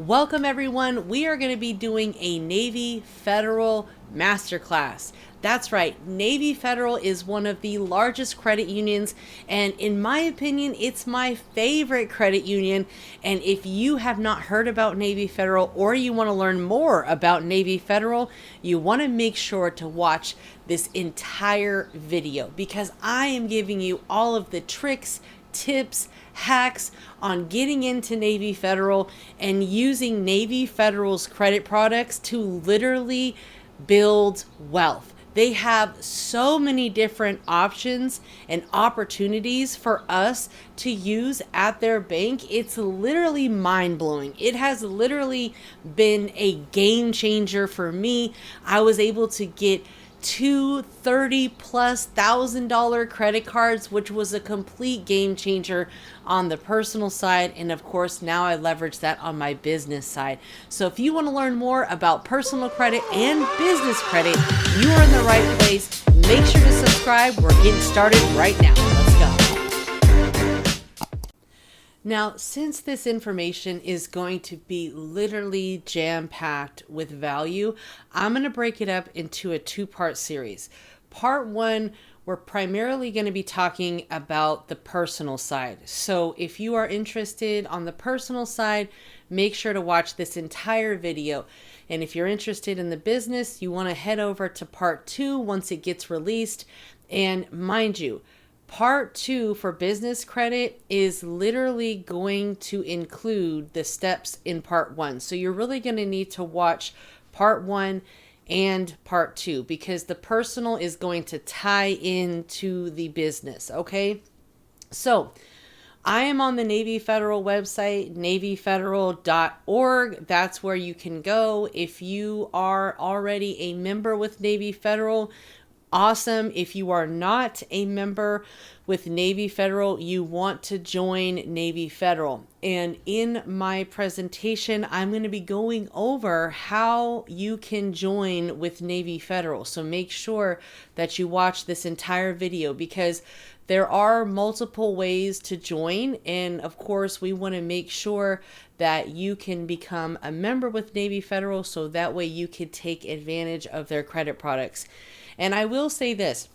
Welcome everyone. We are going to be doing a Navy Federal Masterclass. That's right, Navy Federal is one of the largest credit unions, and in my opinion, it's my favorite credit union. And if you have not heard about Navy Federal or you want to learn more about Navy Federal, you want to make sure to watch this entire video because I am giving you all of the tricks, tips, hacks on getting into Navy Federal and using Navy Federal's credit products to literally build wealth. They have so many different options and opportunities for us to use at their bank. It's literally mind-blowing. It has literally been a game changer for me. I was able to get two $30,000+ credit cards, which was a complete game changer on the personal side. And of course, now I leverage that on my business side. So if you want to learn more about personal credit and business credit, you are in the right place. Make sure to subscribe. We're getting started right now. Let's go. Now, since this information is going to be literally jam-packed with value, I'm going to break it up into a two-part series. Part one, we're primarily going to be talking about the personal side. So if you are interested on the personal side, make sure to watch this entire video. And if you're interested in the business, you want to head over to part two once it gets released. And mind you, Part two for business credit is literally going to include the steps in part one. So you're really going to need to watch part one and part two because the personal is going to tie into the business. Okay. So I am on the Navy Federal website, navyfederal.org. That's where you can go. If you are already a member with Navy Federal, awesome. If you are not a member with Navy Federal, you want to join Navy Federal. And in my presentation, I'm going to be going over how you can join with Navy Federal. So make sure that you watch this entire video because there are multiple ways to join. And of course, we want to make sure that you can become a member with Navy Federal so that way you can take advantage of their credit products. And I will say this,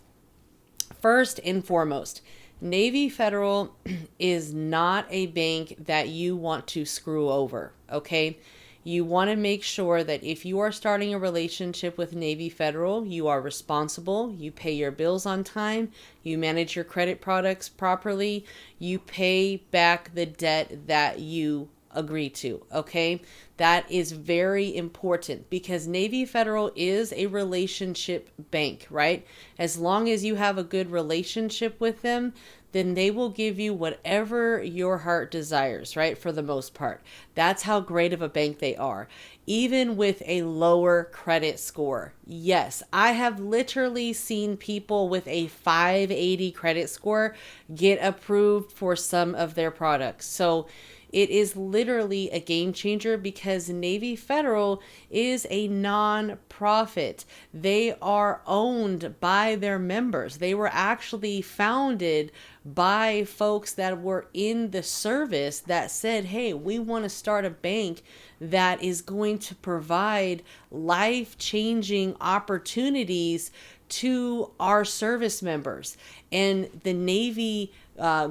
first and foremost, Navy Federal is not a bank that you want to screw over, okay? You want to make sure that if you are starting a relationship with Navy Federal, you are responsible, you pay your bills on time, you manage your credit products properly, you pay back the debt that you agree to, okay? That is very important because Navy Federal is a relationship bank, right? As long as you have a good relationship with them, then they will give you whatever your heart desires, right? For the most part. That's how great of a bank they are. Even with a lower credit score. Yes, I have literally seen people with a 580 credit score get approved for some of their products. So it is literally a game changer because Navy Federal is a non-profit. They are owned by their members. They were actually founded by folks that were in the service that said, hey, we want to start a bank that is going to provide life-changing opportunities to our service members. And the Navy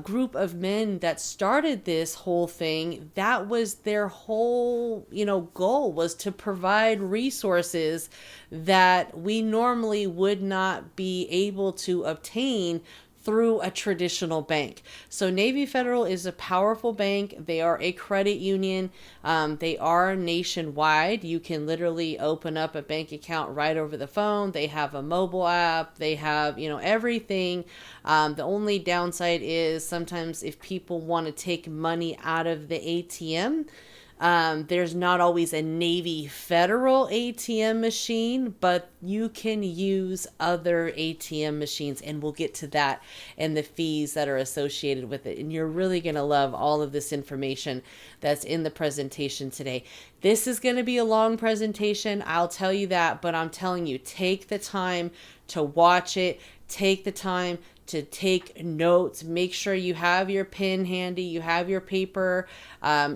group of men that started this whole thing, that was their whole, goal was to provide resources that we normally would not be able to obtain through a traditional bank. So Navy Federal is a powerful bank. They are a credit union. They are nationwide. You can literally open up a bank account right over the phone. They have a mobile app. They have, everything. The only downside is sometimes if people want to take money out of the ATM, there's not always a Navy Federal ATM machine, but you can use other ATM machines, and we'll get to that and the fees that are associated with it. And you're really going to love all of this information that's in the presentation today. This is going to be a long presentation, I'll tell you that, but I'm telling you, take the time to watch it, take the time to take notes. Make sure you have your pen handy, you have your paper,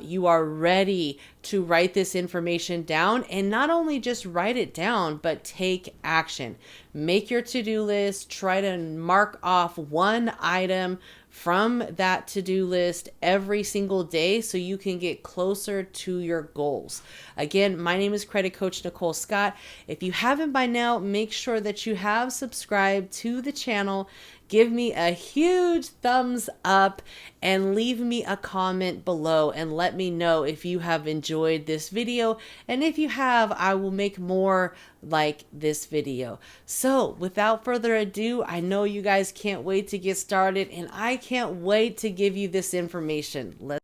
you are ready to write this information down, and not only just write it down, but take action. Make your to-do list, try to mark off one item from that to-do list every single day so you can get closer to your goals. Again, my name is Credit Coach Nicole Scott. If you haven't by now, make sure that you have subscribed to the channel. Give me a huge thumbs up and leave me a comment below and let me know if you have enjoyed this video. And if you have, I will make more like this video. So without further ado, I know you guys can't wait to get started, and I can't wait to give you this information.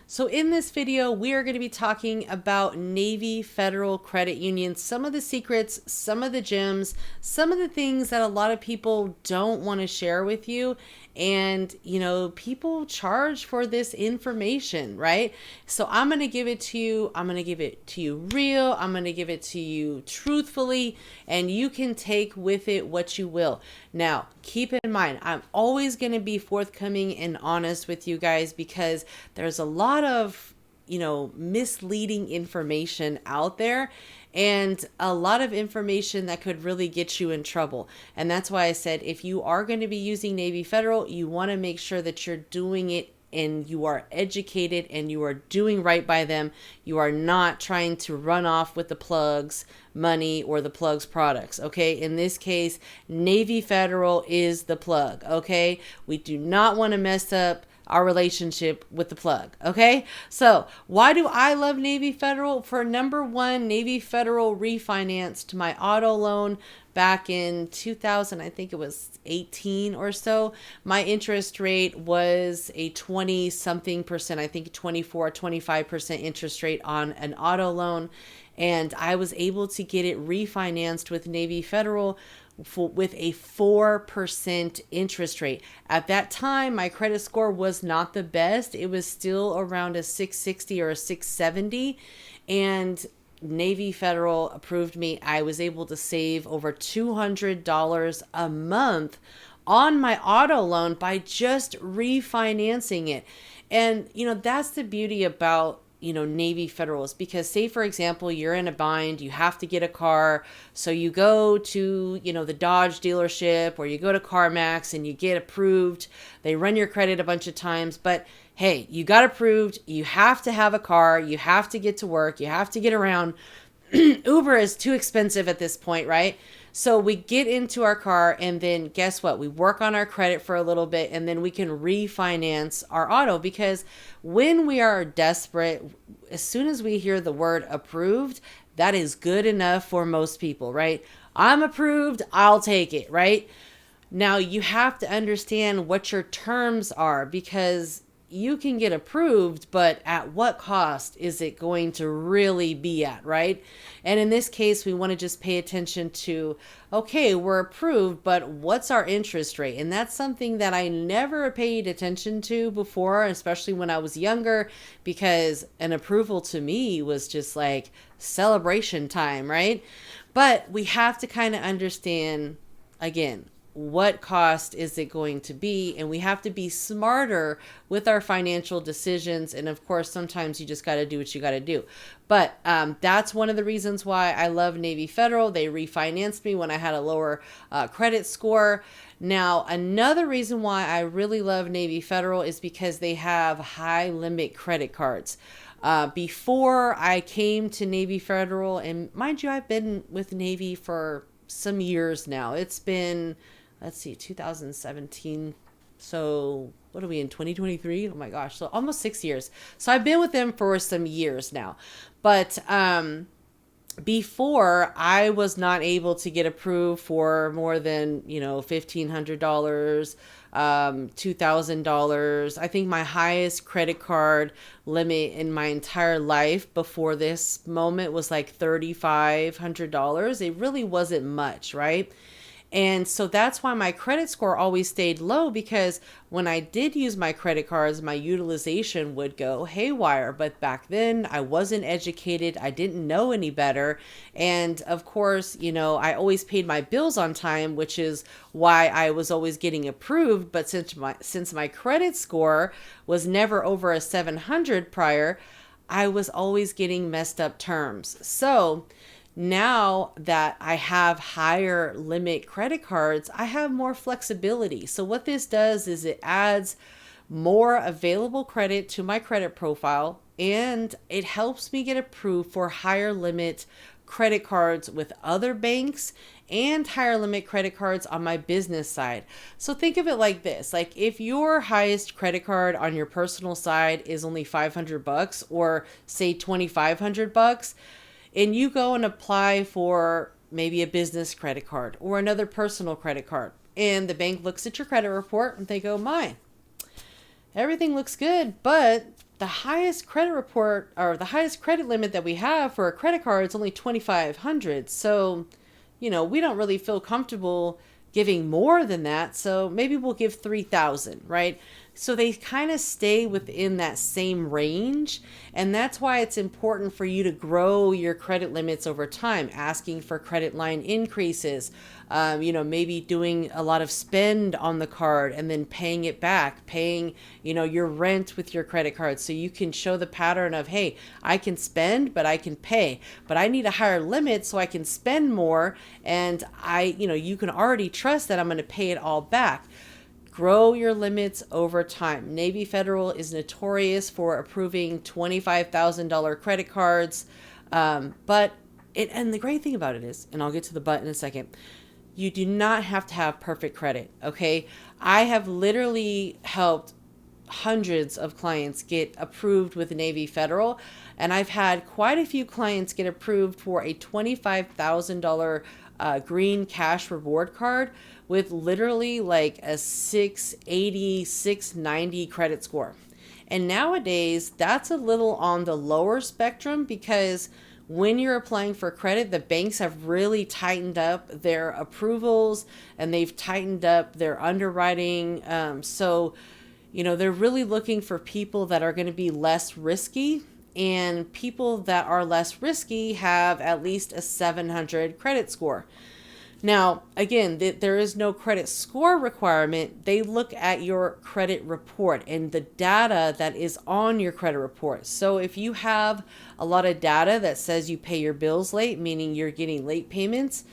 So in this video, we are going to be talking about Navy Federal Credit Union, some of the secrets, some of the gems, some of the things that a lot of people don't want to share with you. And, you know, people charge for this information, right? So I'm going to give it to you. I'm going to give it to you real. I'm going to give it to you truthfully, and you can take with it what you will. Now, keep in mind, I'm always going to be forthcoming and honest with you guys because there's a lot of, you know, misleading information out there, and a lot of information that could really get you in trouble. And that's why I said, if you are going to be using Navy Federal, you want to make sure that you're doing it and you are educated and you are doing right by them. You are not trying to run off with the plugs money or the plugs products. Okay. In this case, Navy Federal is the plug. Okay. We do not want to mess up our relationship with the plug. Okay. So why do I love Navy Federal? For number one, Navy Federal refinanced my auto loan back in 2000, I think it was 18 or so. My interest rate was a 20 something percent, I think 24, 25% interest rate on an auto loan. And I was able to get it refinanced with Navy Federal with a 4% interest rate. At that time, my credit score was not the best. It was still around a 660 or a 670. And Navy Federal approved me. I was able to save over $200 a month on my auto loan by just refinancing it. And, you know, that's the beauty about, you know, Navy Federal, is because, say, for example, you're in a bind, you have to get a car. So you go to, you know, the Dodge dealership, or you go to CarMax and you get approved. They run your credit a bunch of times, but hey, you got approved. You have to have a car. You have to get to work. You have to get around. Uber is too expensive at this point, right? So we get into our car, and then guess what? We work on our credit for a little bit, and then we can refinance our auto, because when we are desperate, as soon as we hear the word approved, that is good enough for most people, right? I'm approved, I'll take it, right? Now you have to understand what your terms are, because you can get approved, but at what cost is it going to really be at, right? And in this case, we want to just pay attention to, okay, we're approved, but what's our interest rate? And that's something that I never paid attention to before, especially when I was younger, because an approval to me was just like celebration time, right? But we have to kind of understand, again, what cost is it going to be? And we have to be smarter with our financial decisions. And of course, sometimes you just got to do what you got to do. But that's one of the reasons why I love Navy Federal. They refinanced me when I had a lower credit score. Now, another reason why I really love Navy Federal is because they have high limit credit cards. Before I came to Navy Federal, and mind you, I've been with Navy for some years now. It's been, let's see, 2017. So what are we in, 2023? Oh my gosh. So almost 6 years. So I've been with them for some years now. But before, I was not able to get approved for more than, you know, $1,500, $2,000. I think my highest credit card limit in my entire life before this moment was like $3,500. It really wasn't much, right? And so that's why my credit score always stayed low, because when I did use my credit cards, my utilization would go haywire. But back then I wasn't educated. I didn't know any better. And of course, you know, I always paid my bills on time, which is why I was always getting approved. But since my credit score was never over a 700 prior, I was always getting messed up terms. So now that I have higher limit credit cards, I have more flexibility. So what this does is it adds more available credit to my credit profile, and it helps me get approved for higher limit credit cards with other banks and higher limit credit cards on my business side. So think of it like this. Like if your highest credit card on your personal side is only $500 or say $2,500, and you go and apply for maybe a business credit card or another personal credit card, and the bank looks at your credit report and they go, "My, everything looks good, but the highest credit report or the highest credit limit that we have for a credit card is only $2,500. So, we don't really feel comfortable giving more than that. So maybe we'll give $3,000, right?" So they kind of stay within that same range. And that's why it's important for you to grow your credit limits over time, asking for credit line increases, maybe doing a lot of spend on the card and then paying it back, paying, your rent with your credit card. So you can show the pattern of, hey, I can spend, but I can pay, but I need a higher limit so I can spend more. And you can already trust that I'm going to pay it all back. Grow your limits over time. Navy Federal is notorious for approving $25,000 credit cards. And the great thing about it is, and I'll get to the but in a second, you do not have to have perfect credit. Okay. I have literally helped hundreds of clients get approved with Navy Federal. And I've had quite a few clients get approved for a $25,000 green cash reward card with literally like a 680, 690 credit score. And nowadays, that's a little on the lower spectrum because when you're applying for credit, the banks have really tightened up their approvals and they've tightened up their underwriting. So they're really looking for people that are going to be less risky, and people that are less risky have at least a 700 credit score. Now, again, there is no credit score requirement. They look at your credit report and the data that is on your credit report. So if you have a lot of data that says you pay your bills late, meaning you're getting late payments,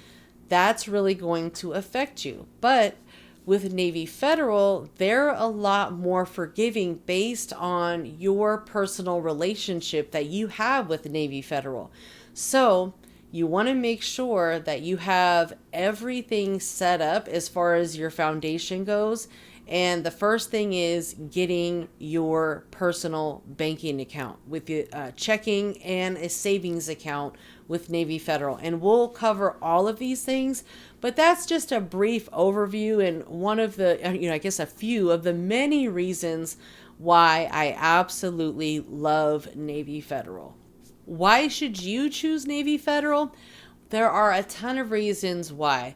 that's really going to affect you. But with Navy Federal, they're a lot more forgiving based on your personal relationship that you have with Navy Federal. So you want to make sure that you have everything set up as far as your foundation goes. And the first thing is getting your personal banking account with a checking and a savings account with Navy Federal. And we'll cover all of these things, but that's just a brief overview and one of the, I guess a few of the many reasons why I absolutely love Navy Federal. Why should you choose Navy Federal? There are a ton of reasons why.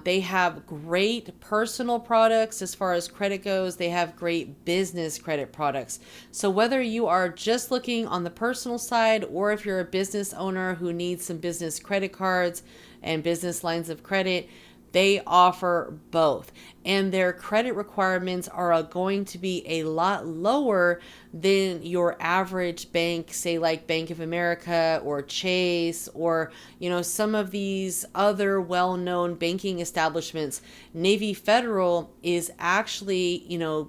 They have great personal products as far as credit goes. They have great business credit products. So whether you are just looking on the personal side or if you're a business owner who needs some business credit cards and business lines of credit, they offer both. And their credit requirements are going to be a lot lower than your average bank, say like Bank of America or Chase or, some of these other well-known banking establishments. Navy Federal is actually,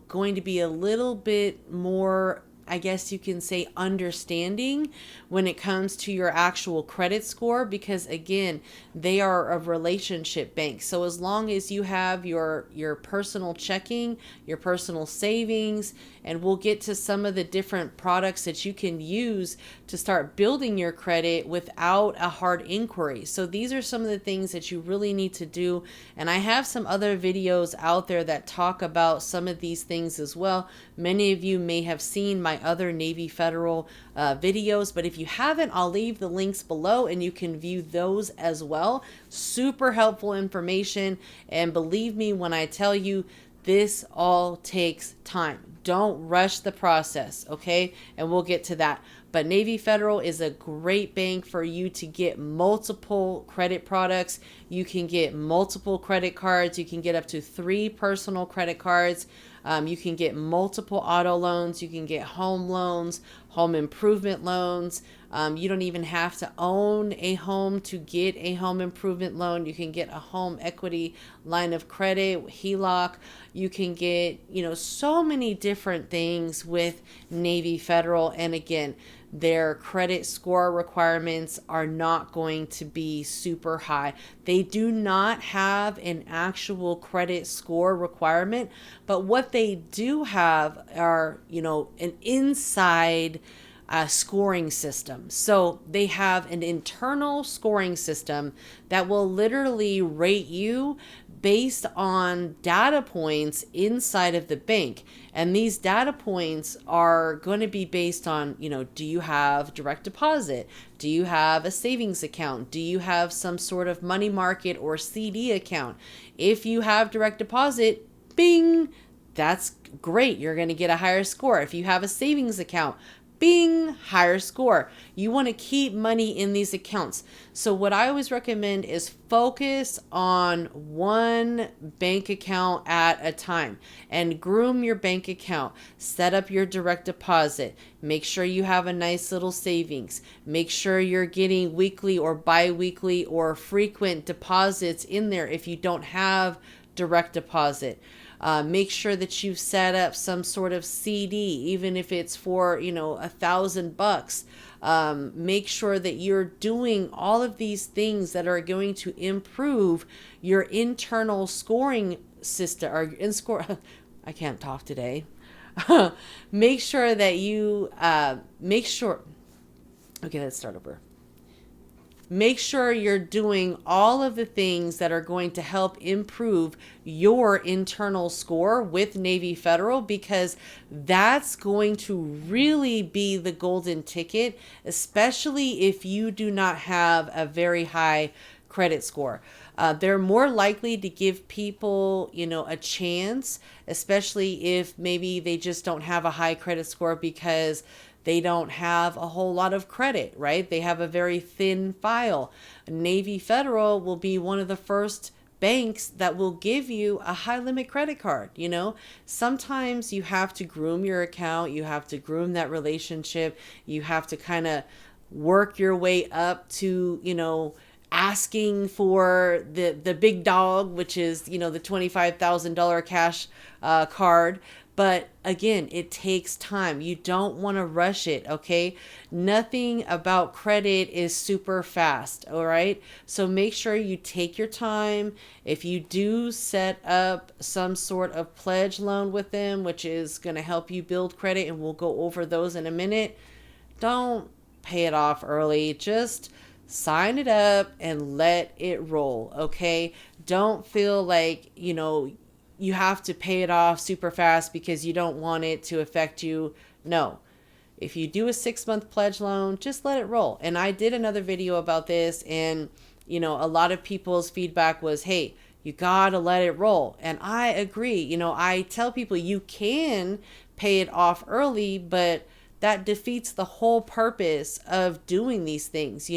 going to be a little bit more, I guess you can say, understanding when it comes to your actual credit score, because again, they are a relationship bank. So as long as you have your personal checking, your personal savings, and we'll get to some of the different products that you can use to start building your credit without a hard inquiry. So these are some of the things that you really need to do. And I have some other videos out there that talk about some of these things as well. Many of you may have seen my other Navy Federal videos, but if you haven't, I'll leave the links below and you can view those as well. Super helpful information. And believe me when I tell you, this all takes time. Don't rush the process, okay? And we'll get to that. But Navy Federal is a great bank for you to get multiple credit products. You can get multiple credit cards. You can get up to 3 personal credit cards. You can get multiple auto loans. You can get home loans, home improvement loans. You don't even have to own a home to get a home improvement loan. You can get a home equity line of credit, HELOC. You can get, so many different things with Navy Federal. And again, their credit score requirements are not going to be super high. They do not have an actual credit score requirement, but what they do have are, an inside scoring system. So they have an internal scoring system that will literally rate you based on data points inside of the bank. And these data points are going to be based on, do you have direct deposit? Do you have a savings account? Do you have some sort of money market or CD account? If you have direct deposit, bing, that's great. You're going to get a higher score. If you have a savings account, bing, higher score. You want to keep money in these accounts. So what I always recommend is focus on one bank account at a time and groom your bank account. Set up your direct deposit. Make sure you have a nice little savings. Make sure you're getting weekly or bi-weekly or frequent deposits in there if you don't have direct deposit. Make sure that you've set up some sort of CD, even if it's for, $1,000. Make sure that you're doing all of these things that are going to improve your internal scoring system or I can't talk today. Make sure that you, okay, let's start over. Make sure you're doing all of the things that are going to help improve your internal score with Navy Federal, because that's going to really be the golden ticket, especially if you do not have a very high credit score. They're more likely to give people, a chance, especially if maybe they just don't have a high credit score because they don't have a whole lot of credit, right? They have a very thin file. Navy Federal will be one of the first banks that will give you a high limit credit card. Sometimes you have to groom your account. You have to groom that relationship. You have to kind of work your way up to, asking for the big dog, which is, the $25,000 cash card. But again, it takes time. You don't want to rush it, okay? Nothing about credit is super fast, all right? So make sure you take your time. If you do set up some sort of pledge loan with them, which is going to help you build credit, and we'll go over those in a minute, don't pay it off early. Just sign it up and let it roll, okay? Don't feel like, you have to pay it off super fast because you don't want it to affect you. No. If you do a 6-month pledge loan, just let it roll. And I did another video about this, and, a lot of people's feedback was, hey, you gotta let it roll. And I agree. I tell people you can pay it off early, but that defeats the whole purpose of doing these things.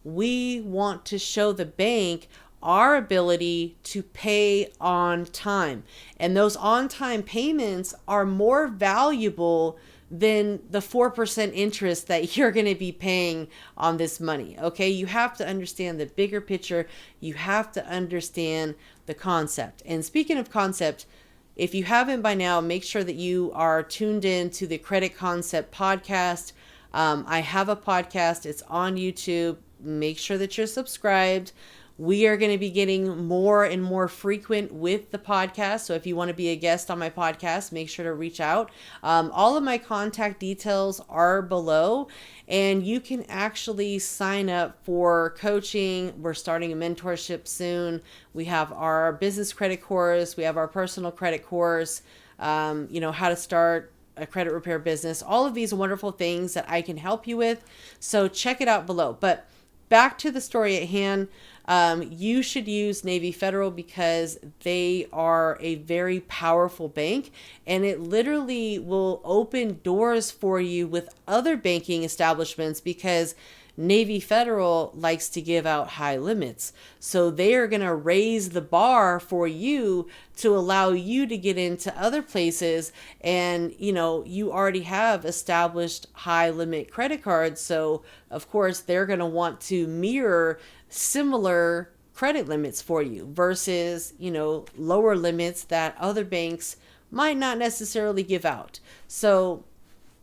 We want to show the bank our ability to pay on time. And those on-time payments are more valuable than the 4% interest that you're going to be paying on this money. Okay, you have to understand the bigger picture. You have to understand the concept. And speaking of concept, if you haven't by now, make sure that you are tuned in to the Credit Concept podcast. I have a podcast. It's on YouTube. Make sure that you're subscribed. We are going to be getting more and more frequent with the podcast. So if you want to be a guest on my podcast, make sure to reach out. All of my contact details are below, and you can actually sign up for coaching. We're starting a mentorship soon. We have our business credit course. We have our personal credit course, how to start a credit repair business, all of these wonderful things that I can help you with. So check it out below. But back to the story at hand. You should use Navy Federal because they are a very powerful bank, and it literally will open doors for you with other banking establishments because Navy Federal likes to give out high limits. So they are going to raise the bar for you to allow you to get into other places. And, you already have established high limit credit cards. So, of course, they're going to want to mirror similar credit limits for you versus, lower limits that other banks might not necessarily give out. So,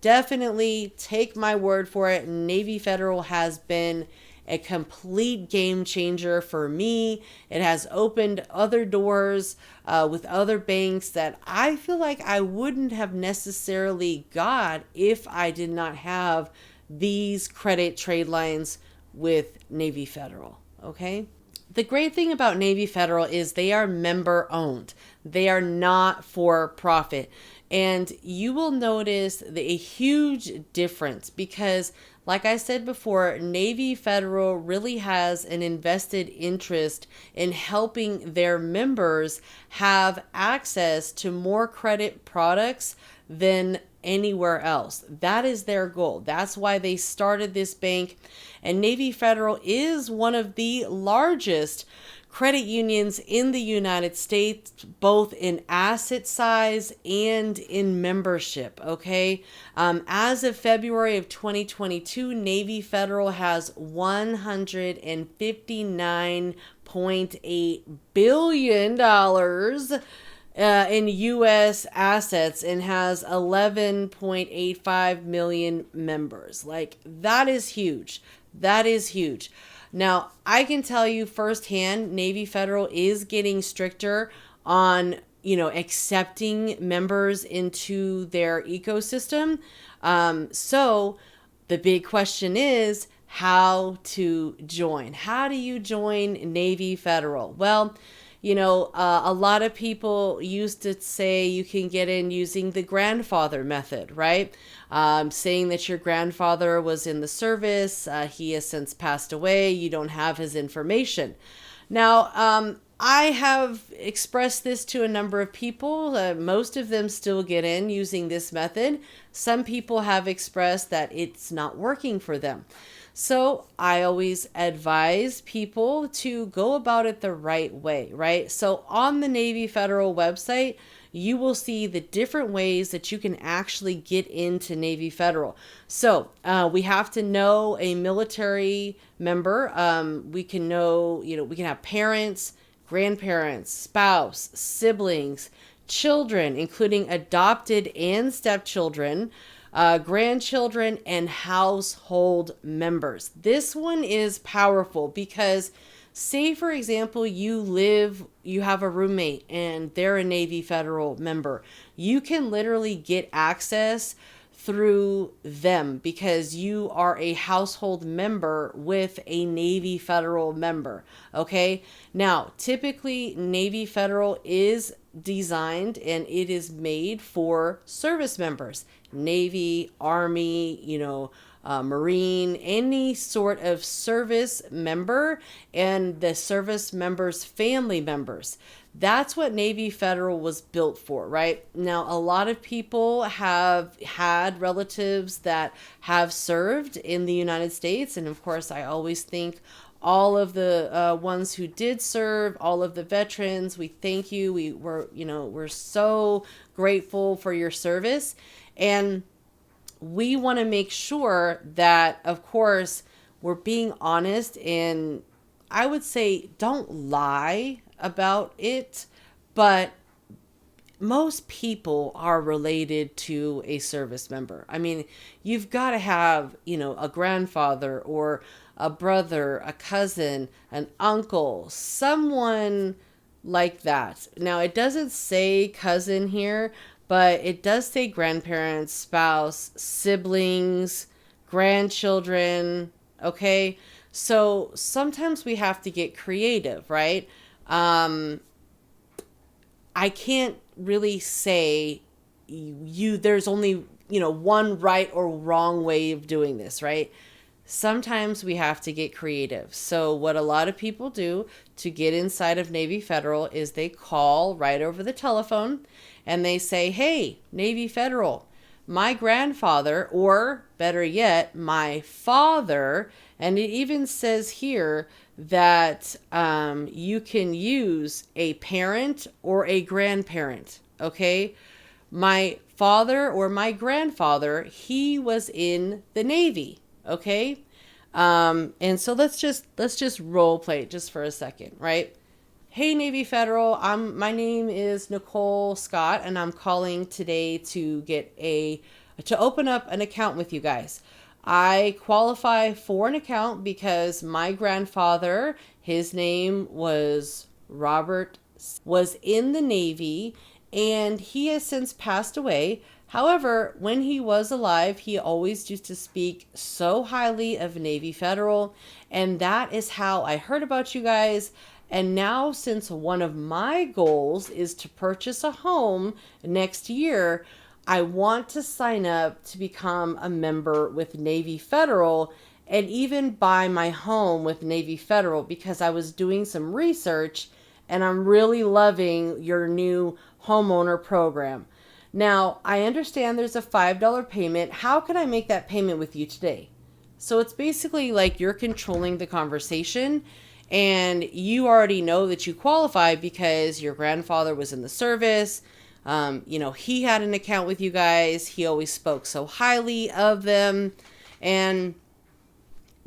definitely take my word for it. Navy Federal has been a complete game changer for me. It has opened other doors with other banks that I feel like I wouldn't have necessarily got if I did not have these credit trade lines with Navy Federal. Okay. The great thing about Navy Federal is they are member owned. They are not for profit. And you will notice a huge difference because, like I said before, Navy Federal really has an invested interest in helping their members have access to more credit products than anywhere else. That is their goal. That's why they started this bank. And Navy Federal is one of the largest credit unions in the United States, both in asset size and in membership. Okay. As of February of 2022, Navy Federal has $159.8 billion in U.S. assets and has 11.85 million members. Like, that is huge. That is huge. Now, I can tell you firsthand, Navy Federal is getting stricter on, accepting members into their ecosystem. So the big question is how to join. How do you join Navy Federal? Well, a lot of people used to say you can get in using the grandfather method, right? Saying that your grandfather was in the service, he has since passed away, you don't have his information. Now, I have expressed this to a number of people. Most of them still get in using this method. Some people have expressed that it's not working for them. So I always advise people to go about it the right way, right? So on the Navy Federal website, you will see the different ways that you can actually get into Navy Federal. So we have to know a military member. We can know, we can have parents, grandparents, spouse, siblings, children, including adopted and stepchildren, grandchildren, and household members. This one is powerful because, say for example, you have a roommate and they're a Navy Federal member. You can literally get access through them because you are a household member with a Navy Federal member. Okay. Now, typically Navy Federal is designed and it is made for service members, Navy, Army, Marine, any sort of service member, and the service members' family members. That's what Navy Federal was built for, right? Now, a lot of people have had relatives that have served in the United States. And of course, I always think all of the ones who did serve, all of the veterans, we thank you. We're so grateful for your service. And we want to make sure that, of course, we're being honest, and I would say don't lie about it, but most people are related to a service member. I mean, you've got to have, a grandfather or a brother, a cousin, an uncle, someone like that. Now, it doesn't say cousin here, but it does say grandparents, spouse, siblings, grandchildren. Okay. So sometimes we have to get creative, right? I can't really say there's only, one right or wrong way of doing this, right? sometimes we have to get creative. So what a lot of people do to get inside of Navy Federal is they call right over the telephone and they say, hey, Navy Federal, my grandfather, or better yet, my father, and it even says here that you can use a parent or a grandparent, okay? My father or my grandfather, he was in the Navy, okay? And so let's just role play just for a second, right? Hey, Navy Federal, my name is Nicole Scott, and I'm calling today to to open up an account with you guys. I qualify for an account because my grandfather, his name was Robert, was in the Navy, and he has since passed away. However, when he was alive, he always used to speak so highly of Navy Federal, and that is how I heard about you guys. And now, since one of my goals is to purchase a home next year, I want to sign up to become a member with Navy Federal and even buy my home with Navy Federal, because I was doing some research and I'm really loving your new homeowner program. Now, I understand there's a $5 payment. How can I make that payment with you today? So it's basically like you're controlling the conversation, and you already know that you qualify because your grandfather was in the service. He had an account with you guys. He always spoke so highly of them, and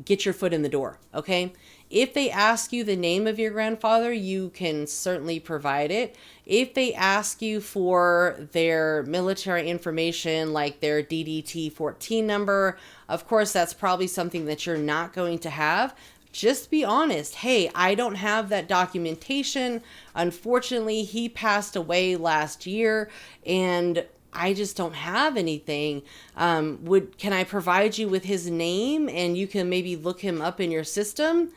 get your foot in the door. Okay. If they ask you the name of your grandfather, you can certainly provide it. If they ask you for their military information, like their DDT 14 number, of course, that's probably something that you're not going to have. Just be honest. Hey, I don't have that documentation. Unfortunately, he passed away last year and I just don't have anything. Can I provide you with his name and you can maybe look him up in your system?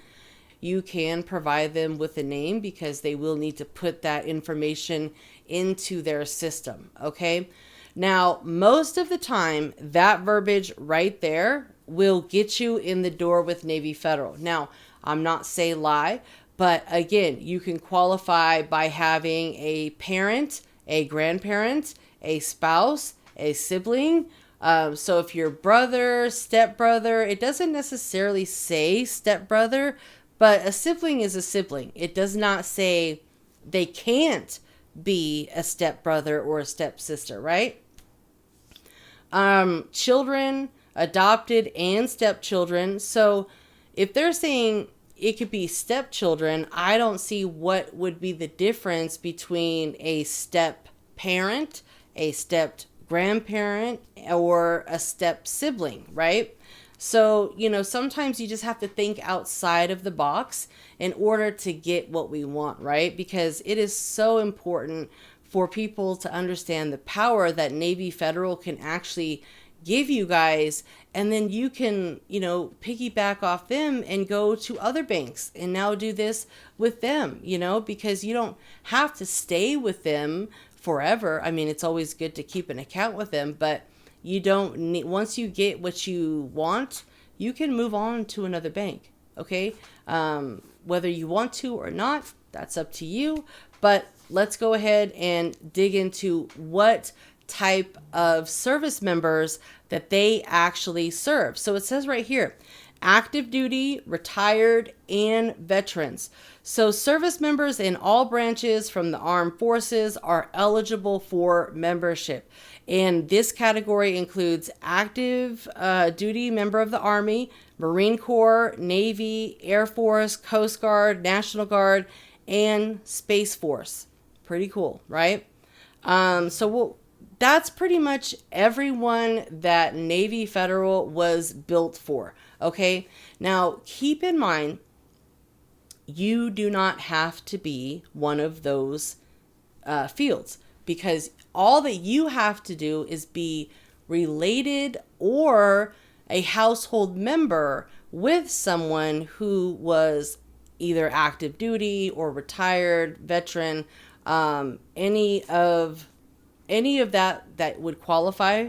You can provide them with a name because they will need to put that information into their system. Okay. Now, most of the time, that verbiage right there will get you in the door with Navy Federal. Now, I'm not saying lie, but again, you can qualify by having a parent, a grandparent, a spouse, a sibling. So if your brother, stepbrother, it doesn't necessarily say stepbrother, but a sibling is a sibling. It does not say they can't be a stepbrother or a stepsister, right? Children, adopted and stepchildren. So if they're saying it could be stepchildren, I don't see what would be the difference between a step parent, a step grandparent, or a step sibling, right? So, sometimes you just have to think outside of the box in order to get what we want, right? Because it is so important for people to understand the power that Navy Federal can actually give you guys. And then you can, piggyback off them and go to other banks and now do this with them, because you don't have to stay with them forever. I mean, it's always good to keep an account with them, but you don't need, once you get what you want, you can move on to another bank. Okay. Whether you want to or not, that's up to you, but let's go ahead and dig into what type of service members that they actually serve. So it says right here, active duty, retired, and veterans. So service members in all branches from the armed forces are eligible for membership. And this category includes active duty member of the Army, Marine Corps, Navy, Air Force, Coast Guard, National Guard, and Space Force. Pretty cool, right? That's pretty much everyone that Navy Federal was built for. Okay. Now, keep in mind, you do not have to be one of those fields, because all that you have to do is be related or a household member with someone who was either active duty or retired, veteran, any of that would qualify.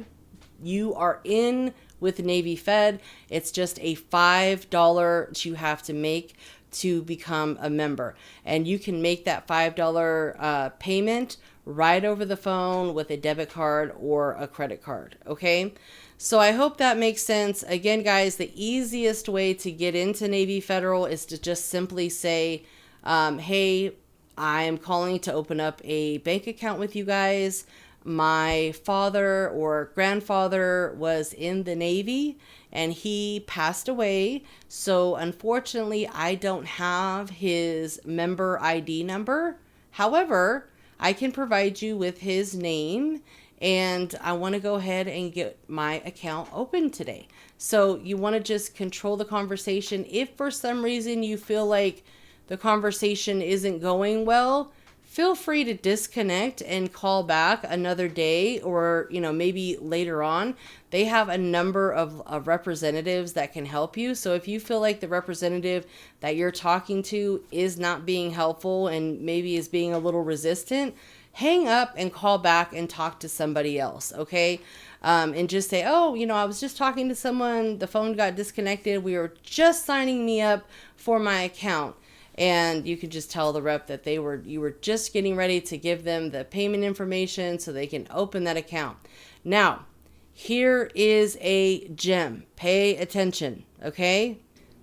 You are in with Navy Fed. It's just a $5 you have to make to become a member. And you can make that $5 payment right over the phone with a debit card or a credit card. Okay. So I hope that makes sense. Again, guys, the easiest way to get into Navy Federal is to just simply say, hey, I am calling to open up a bank account with you guys. My father or grandfather was in the Navy and he passed away. So unfortunately, I don't have his member ID number. However, I can provide you with his name, and I want to go ahead and get my account open today. So you want to just control the conversation. If for some reason you feel like the conversation isn't going well, feel free to disconnect and call back another day, or, maybe later on. They have a number of representatives that can help you. So if you feel like the representative that you're talking to is not being helpful and maybe is being a little resistant, hang up and call back and talk to somebody else. Okay. And just say, oh, I was just talking to someone. The phone got disconnected. We were just signing me up for my account. And you can just tell the rep that you were just getting ready to give them the payment information so they can open that account. Now, here is a gem. Pay attention, okay?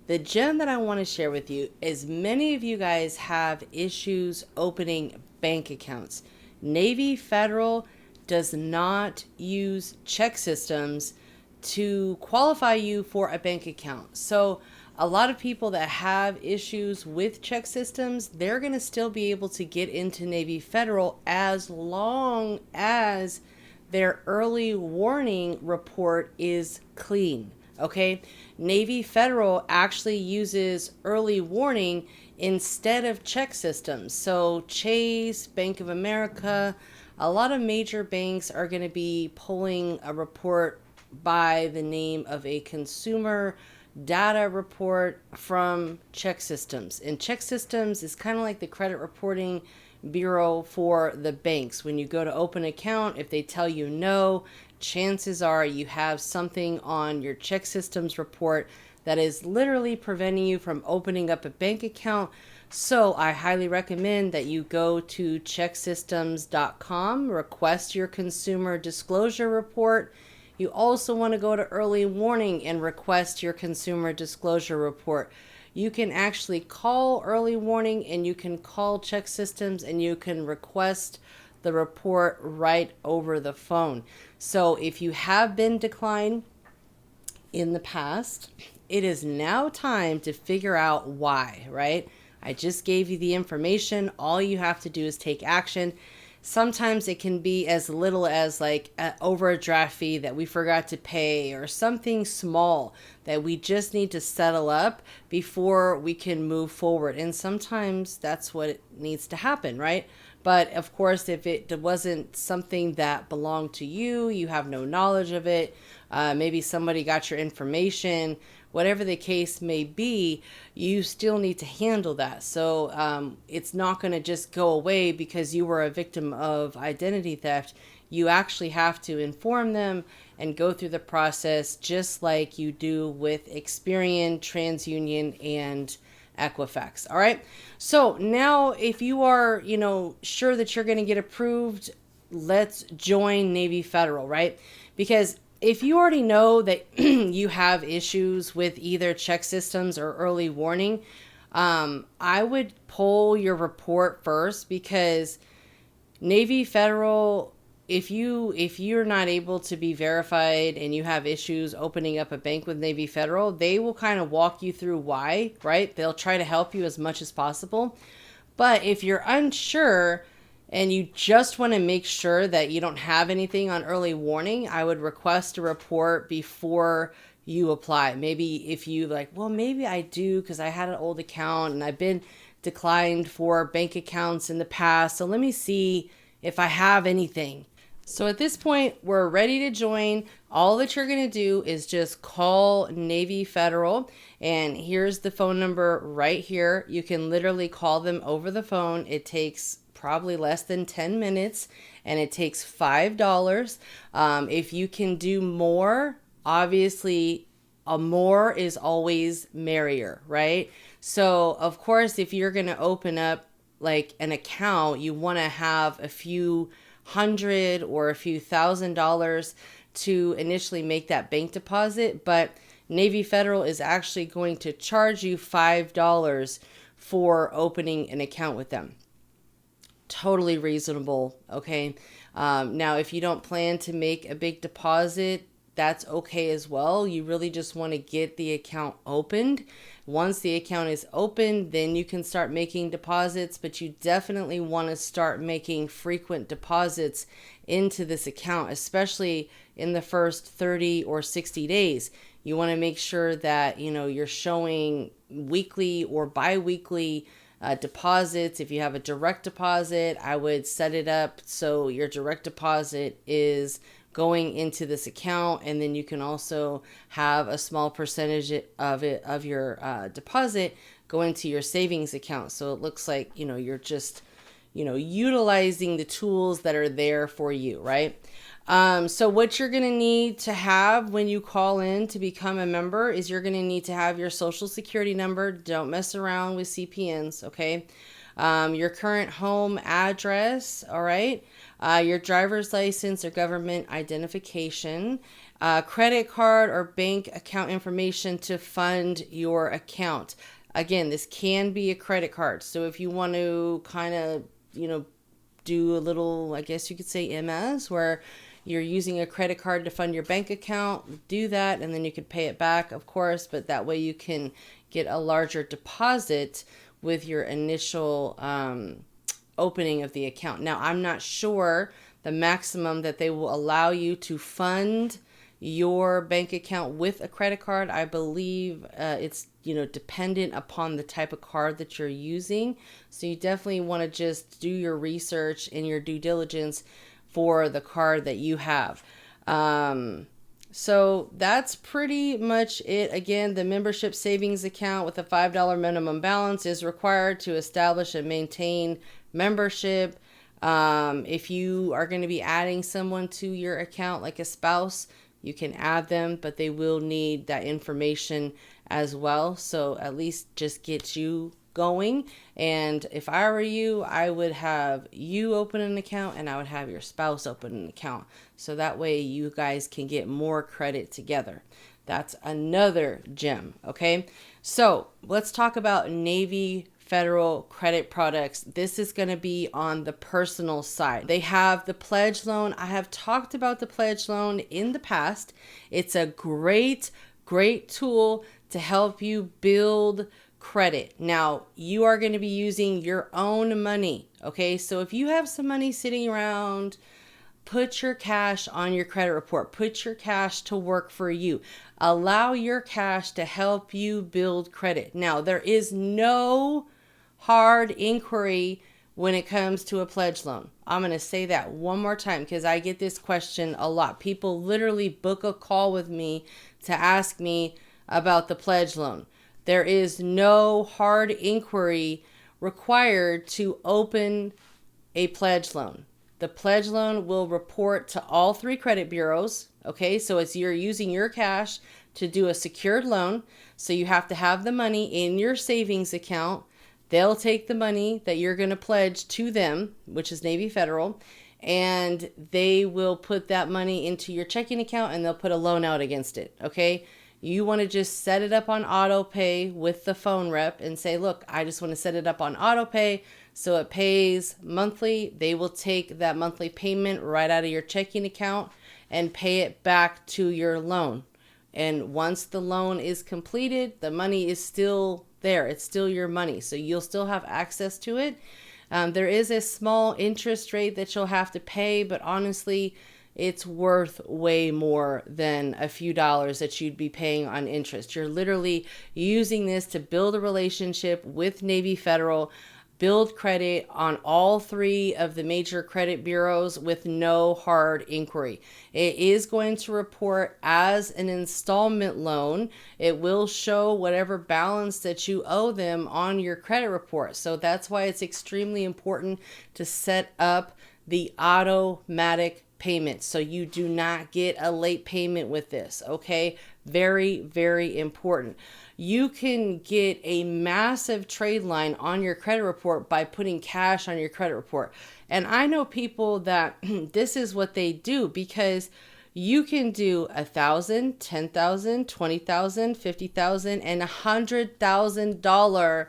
The gem that I want to share with you is many of you guys have issues opening bank accounts. Navy Federal does not use ChexSystems to qualify you for a bank account. So a lot of people that have issues with ChexSystems, they're going to still be able to get into Navy Federal as long as their early warning report is clean. Okay? Navy Federal actually uses early warning instead of ChexSystems. So Chase, Bank of America, a lot of major banks are going to be pulling a report by the name of a consumer data report from ChexSystems. And ChexSystems is kind of like the credit reporting bureau for the banks. When you go to open an account, if they tell you no, chances are you have something on your ChexSystems report that is literally preventing you from opening up a bank account. So I highly recommend that you go to ChexSystems.com, request your consumer disclosure report. You also want to go to early warning and request your consumer disclosure report. You can actually call early warning and you can call ChexSystems and you can request the report right over the phone. So if you have been declined in the past, it is now time to figure out why, right? I just gave you the information. All you have to do is take action. Sometimes it can be as little as like an overdraft fee that we forgot to pay, or something small that we just need to settle up before we can move forward. And sometimes that's what needs to happen, right? But of course, if it wasn't something that belonged to you, you have no knowledge of it, maybe somebody got your information, whatever the case may be, you still need to handle that. So it's not going to just go away because you were a victim of identity theft. You actually have to inform them and go through the process just like you do with Experian, TransUnion, and Equifax. All right. So now if you are, sure that you're going to get approved, let's join Navy Federal, right? Because if you already know that you have issues with either ChexSystems or early warning, I would pull your report first, because Navy Federal, if you're not able to be verified and you have issues opening up a bank with Navy Federal, they will kind of walk you through why, right? They'll try to help you as much as possible. But if you're unsure and you just want to make sure that you don't have anything on early warning, I would request a report before you apply. Maybe if you like, well, maybe I do because I had an old account and I've been declined for bank accounts in the past. So let me see if I have anything. So at this point, we're ready to join. All that you're going to do is just call Navy Federal, and here's the phone number right here. You can literally call them over the phone. It takes probably less than 10 minutes, and it takes $5. If you can do more, obviously a more is always merrier, right? So of course, if you're going to open up like an account, you want to have a few hundred or a few $1,000s to initially make that bank deposit. But Navy Federal is actually going to charge you $5 for opening an account with them. Totally reasonable. Okay. Now, if you don't plan to make a big deposit, that's okay as well. You really just want to get the account opened. Once the account is open, then you can start making deposits, but you definitely want to start making frequent deposits into this account, especially in the first 30 or 60 days. You want to make sure that, you're showing weekly or bi-weekly deposits. If you have a direct deposit, I would set it up so your direct deposit is going into this account, and then you can also have a small percentage of your deposit go into your savings account. So it looks like, you're just, utilizing the tools that are there for you, right? So what you're going to need to have when you call in to become a member is you're going to need to have your social security number. Don't mess around with CPNs, okay? Your current home address, all right? Your driver's license or government identification, credit card or bank account information to fund your account. Again, this can be a credit card. So if you want to kind of, do a little, I guess you could say MS, where you're using a credit card to fund your bank account, do that, and then you could pay it back, of course, but that way you can get a larger deposit with your initial opening of the account. Now, I'm not sure the maximum that they will allow you to fund your bank account with a credit card. I believe it's dependent upon the type of card that you're using. So you definitely want to just do your research and your due diligence for the card that you have. So that's pretty much it. Again, the membership savings account with a $5 minimum balance is required to establish and maintain membership. If you are going to be adding someone to your account, like a spouse, you can add them, but they will need that information as well. So at least just get you going. And if I were you, I would have you open an account and I would have your spouse open an account. So that way you guys can get more credit together. That's another gem. Okay. So let's talk about Navy Federal credit products. This is going to be on the personal side. They have the pledge loan. I have talked about the pledge loan in the past. It's a great tool to help you build credit. Now, you are going to be using your own money. Okay. So if you have some money sitting around, put your cash on your credit report. Put your cash to work for you. Allow your cash to help you build credit. Now, there is no hard inquiry when it comes to a pledge loan. I'm going to say that one more time because I get this question a lot. People literally book a call with me to ask me about the pledge loan. There is no hard inquiry required to open a pledge loan. The pledge loan will report to all 3 credit bureaus. Okay, so it's you're using your cash to do a secured loan. So you have to have the money in your savings account. They'll take the money that you're going to pledge to them, which is Navy Federal, and they will put that money into your checking account and they'll put a loan out against it. Okay. You want to just set it up on auto pay with the phone rep and say, look, I just want to set it up on auto pay so it pays monthly. They will take that monthly payment right out of your checking account and pay it back to your loan. And once the loan is completed, the money is still there. It's still your money. So you'll still have access to it. There is a small interest rate that you'll have to pay, but honestly, it's worth way more than a few dollars that you'd be paying on interest. You're literally using this to build a relationship with Navy Federal, build credit on all 3 of the major credit bureaus with no hard inquiry. It is going to report as an installment loan. It will show whatever balance that you owe them on your credit report. So that's why it's extremely important to set up the automatic payments. So you do not get a late payment with this. Okay. Very, very important. You can get a massive trade line on your credit report by putting cash on your credit report. And I know people that this is what they do, because you can do $1,000, $10,000, $20,000, $50,000, and $100,000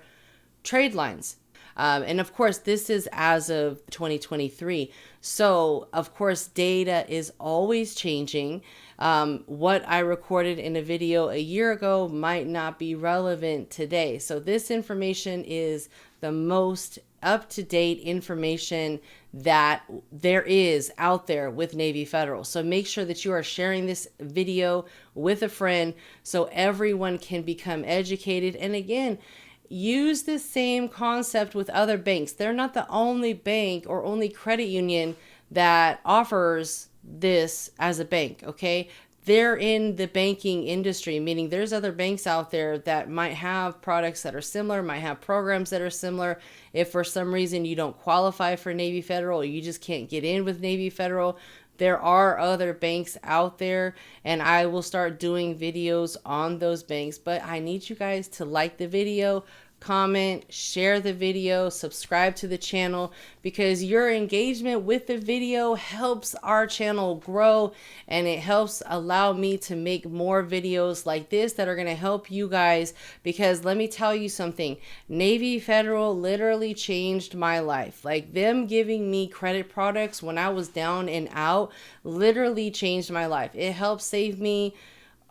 trade lines. And of course, this is as of 2023. So of course, data is always changing. What I recorded in a video a year ago might not be relevant today. So this information is the most up-to-date information that there is out there with Navy Federal. So make sure that you are sharing this video with a friend so everyone can become educated. And again, use the same concept with other banks. They're not the only bank or only credit union that offers this as a bank, okay? They're in the banking industry, meaning there's other banks out there that might have products that are similar, might have programs that are similar. If for some reason you don't qualify for Navy Federal, or you just can't get in with Navy Federal, there are other banks out there, and I will start doing videos on those banks. But I need you guys to like the video, comment, share the video, subscribe to the channel, because your engagement with the video helps our channel grow, and it helps allow me to make more videos like this that are going to help you guys. Because let me tell you something, Navy Federal literally changed my life. Like, them giving me credit products when I was down and out literally changed my life. It helped save me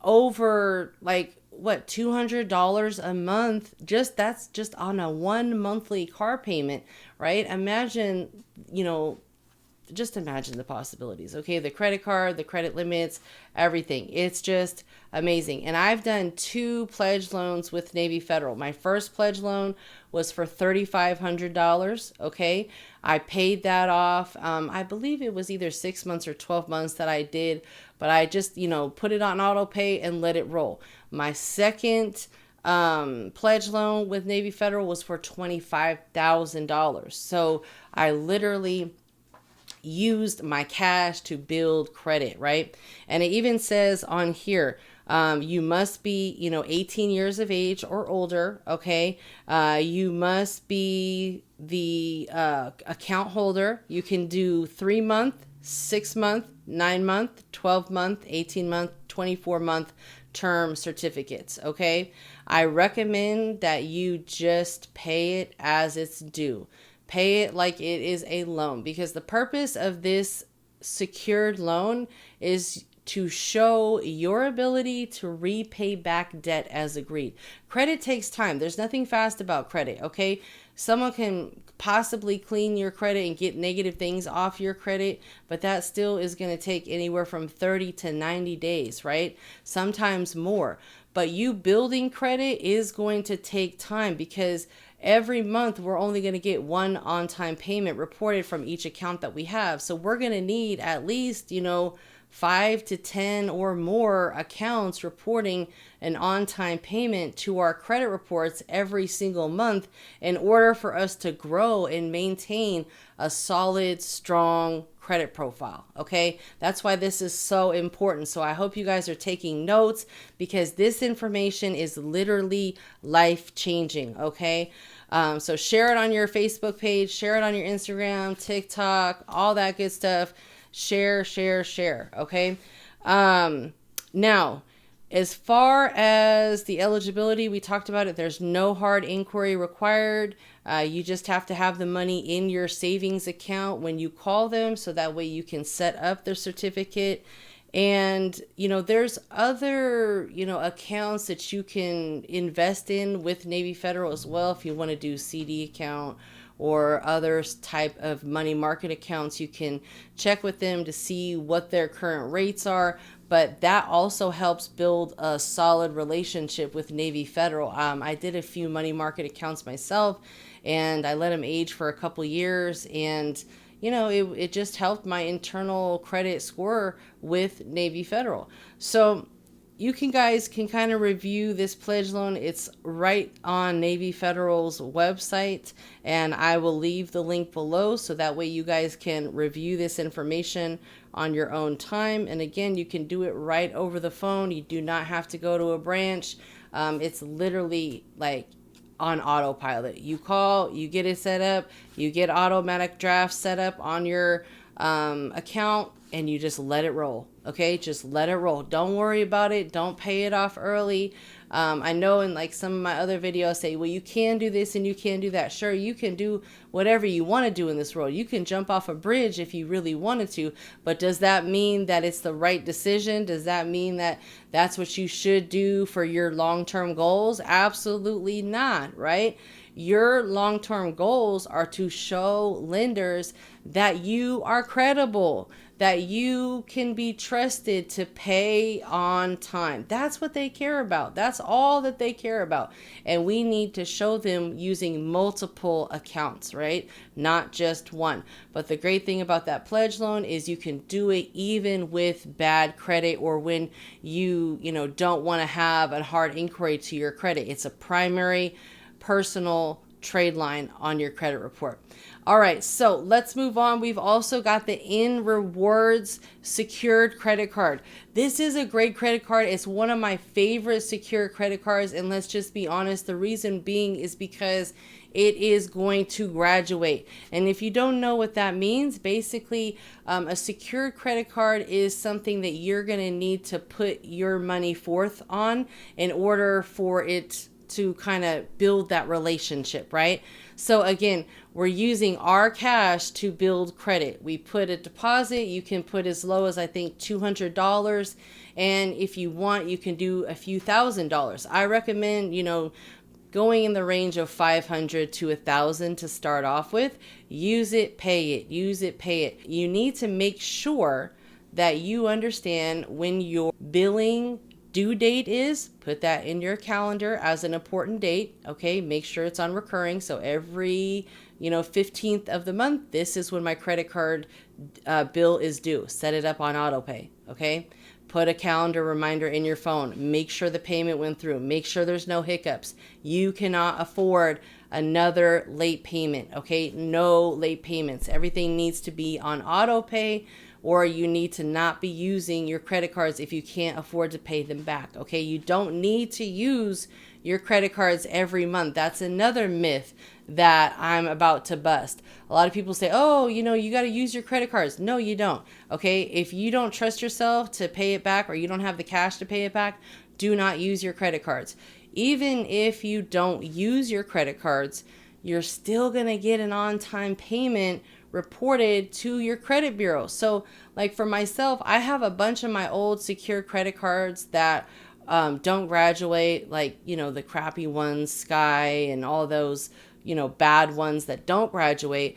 over $200 a month. That's just on a 1 monthly car payment, right? Imagine, just imagine the possibilities. Okay, the credit card, the credit limits, everything. It's just amazing. And I've done 2 pledge loans with Navy Federal. My first pledge loan was for $3,500. Okay, I paid that off. I believe it was either 6 months or 12 months that I did, but I just, put it on auto pay and let it roll. My second pledge loan with Navy Federal was for $25,000. So I literally used my cash to build credit, right? And it even says on here, you must be, 18 years of age or older. Okay. You must be the account holder. You can do 3-month, 6-month, 9-month, 12-month, 18-month, 24-month term certificates. Okay. I recommend that you just pay it as it's due. Pay it like it is a loan, because the purpose of this secured loan is to show your ability to repay back debt as agreed. Credit takes time. There's nothing fast about credit, okay? Someone can possibly clean your credit and get negative things off your credit, but that still is going to take anywhere from 30 to 90 days, right? Sometimes more. But you building credit is going to take time, because every month we're only going to get 1 on-time payment reported from each account that we have. So we're going to need at least, 5 to 10 or more accounts reporting an on-time payment to our credit reports every single month in order for us to grow and maintain a solid, strong credit profile. Okay, that's why this is so important. So I hope you guys are taking notes, because this information is literally life-changing. Okay, so share it on your Facebook page, share it on your Instagram, TikTok, all that good stuff. Share. Okay. Now, as far as the eligibility, we talked about it. There's no hard inquiry required. You just have to have the money in your savings account when you call them, so that way you can set up their certificate. And, there's other, accounts that you can invest in with Navy Federal as well. If you want to do CD account or other type of money market accounts, you can check with them to see what their current rates are. But that also helps build a solid relationship with Navy Federal. I did a few money market accounts myself, and I let them age for a couple years, and it just helped my internal credit score with Navy Federal. So you guys can kind of review this pledge loan. It's right on Navy Federal's website, and I will leave the link below so that way you guys can review this information on your own time. And again, you can do it right over the phone. You do not have to go to a branch. It's literally like on autopilot. You call, you get it set up, you get automatic drafts set up on your account, and you just let it roll. Okay, just let it roll. Don't worry about it. Don't pay it off early. I know in like some of my other videos say, well, you can do this and you can do that. Sure, you can do whatever you want to do in this world. You can jump off a bridge if you really wanted to, but does that mean that it's the right decision? Does that mean that that's what you should do for your long-term goals? Absolutely not, right? Your long-term goals are to show lenders that you are credible, that you can be trusted to pay on time. That's what they care about. That's all that they care about. And we need to show them using multiple accounts, right? Not just one. But the great thing about that pledge loan is you can do it even with bad credit, or when you don't want to have a hard inquiry to your credit. It's a primary personal trade line on your credit report. All right, so let's move on. We've also got the InRewards secured credit card. This is a great credit card. It's one of my favorite secure credit cards. And let's just be honest, the reason being is because it is going to graduate. And if you don't know what that means, basically a secured credit card is something that you're going to need to put your money forth on in order for it to kind of build that relationship, right? So again, we're using our cash to build credit. We put a deposit. You can put as low as I think $200, and if you want, you can do a few $1,000s. I recommend, going in the range of 500 to 1,000 to start off with. Use it, pay it. Use it, pay it. You need to make sure that you understand when your billing due date is. Put that in your calendar as an important date. Okay, make sure it's on recurring. So every 15th of the month, this is when my credit card bill is due. Set it up on auto pay. Okay, put a calendar reminder in your phone. Make sure the payment went through. Make sure there's no hiccups. You cannot afford another late payment. Okay, no late payments. Everything needs to be on auto pay, or you need to not be using your credit cards if you can't afford to pay them back. Okay, you don't need to use your credit cards every month. That's another myth that I'm about to bust. A lot of people say, oh, you got to use your credit cards. No, you don't. Okay, if you don't trust yourself to pay it back, or you don't have the cash to pay it back, do not use your credit cards. Even if you don't use your credit cards, you're still going to get an on-time payment reported to your credit bureau. So like for myself, I have a bunch of my old secure credit cards that don't graduate, like, the crappy ones, Sky and all those, bad ones that don't graduate.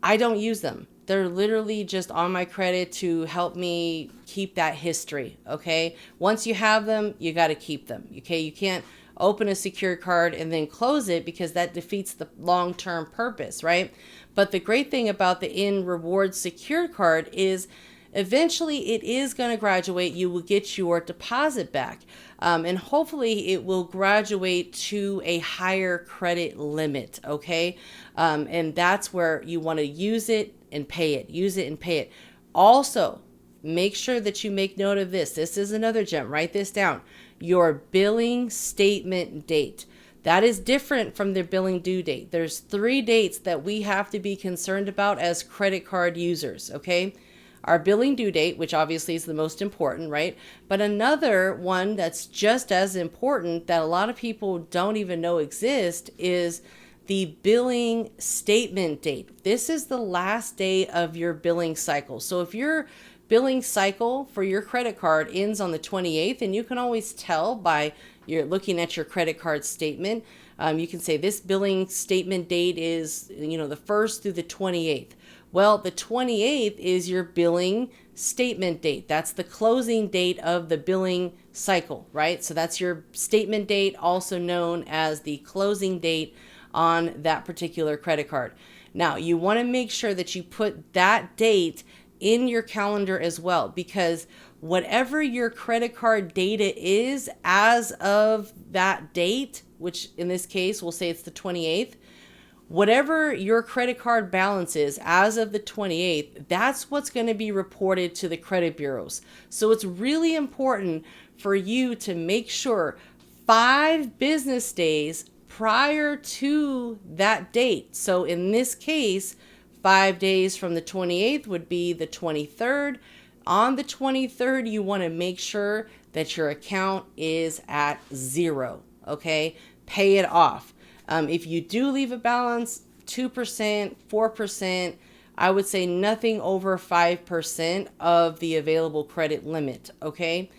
I don't use them. They're literally just on my credit to help me keep that history. Okay. Once you have them, you got to keep them. Okay. You can't open a secure card and then close it, because that defeats the long-term purpose, right? But the great thing about the InRewards secured card is eventually it is going to graduate. You will get your deposit back, and hopefully it will graduate to a higher credit limit. Okay. And that's where you want to use it and pay it, use it and pay it. Also, make sure that you make note of this. This is another gem. Write this down. Your billing statement date. That is different from their billing due date. There's 3 dates that we have to be concerned about as credit card users, okay? Our billing due date, which obviously is the most important, right? But another one that's just as important that a lot of people don't even know exists is the billing statement date. This is the last day of your billing cycle. So if your billing cycle for your credit card ends on the 28th, and you can always tell by you're looking at your credit card statement, you can say this billing statement date is, the 1st through the 28th. Well, the 28th is your billing statement date. That's the closing date of the billing cycle, right? So that's your statement date, also known as the closing date on that particular credit card. Now, you want to make sure that you put that date in your calendar as well, because whatever your credit card data is as of that date, which in this case, we'll say it's the 28th, whatever your credit card balance is as of the 28th, that's what's going to be reported to the credit bureaus. So it's really important for you to make sure 5 business days prior to that date. So in this case, 5 days from the 28th would be the 23rd. On the 23rd, you want to make sure that your account is at 0, okay? Pay it off. If you do leave a balance, 2%, 4%, I would say nothing over 5% of the available credit limit, okay?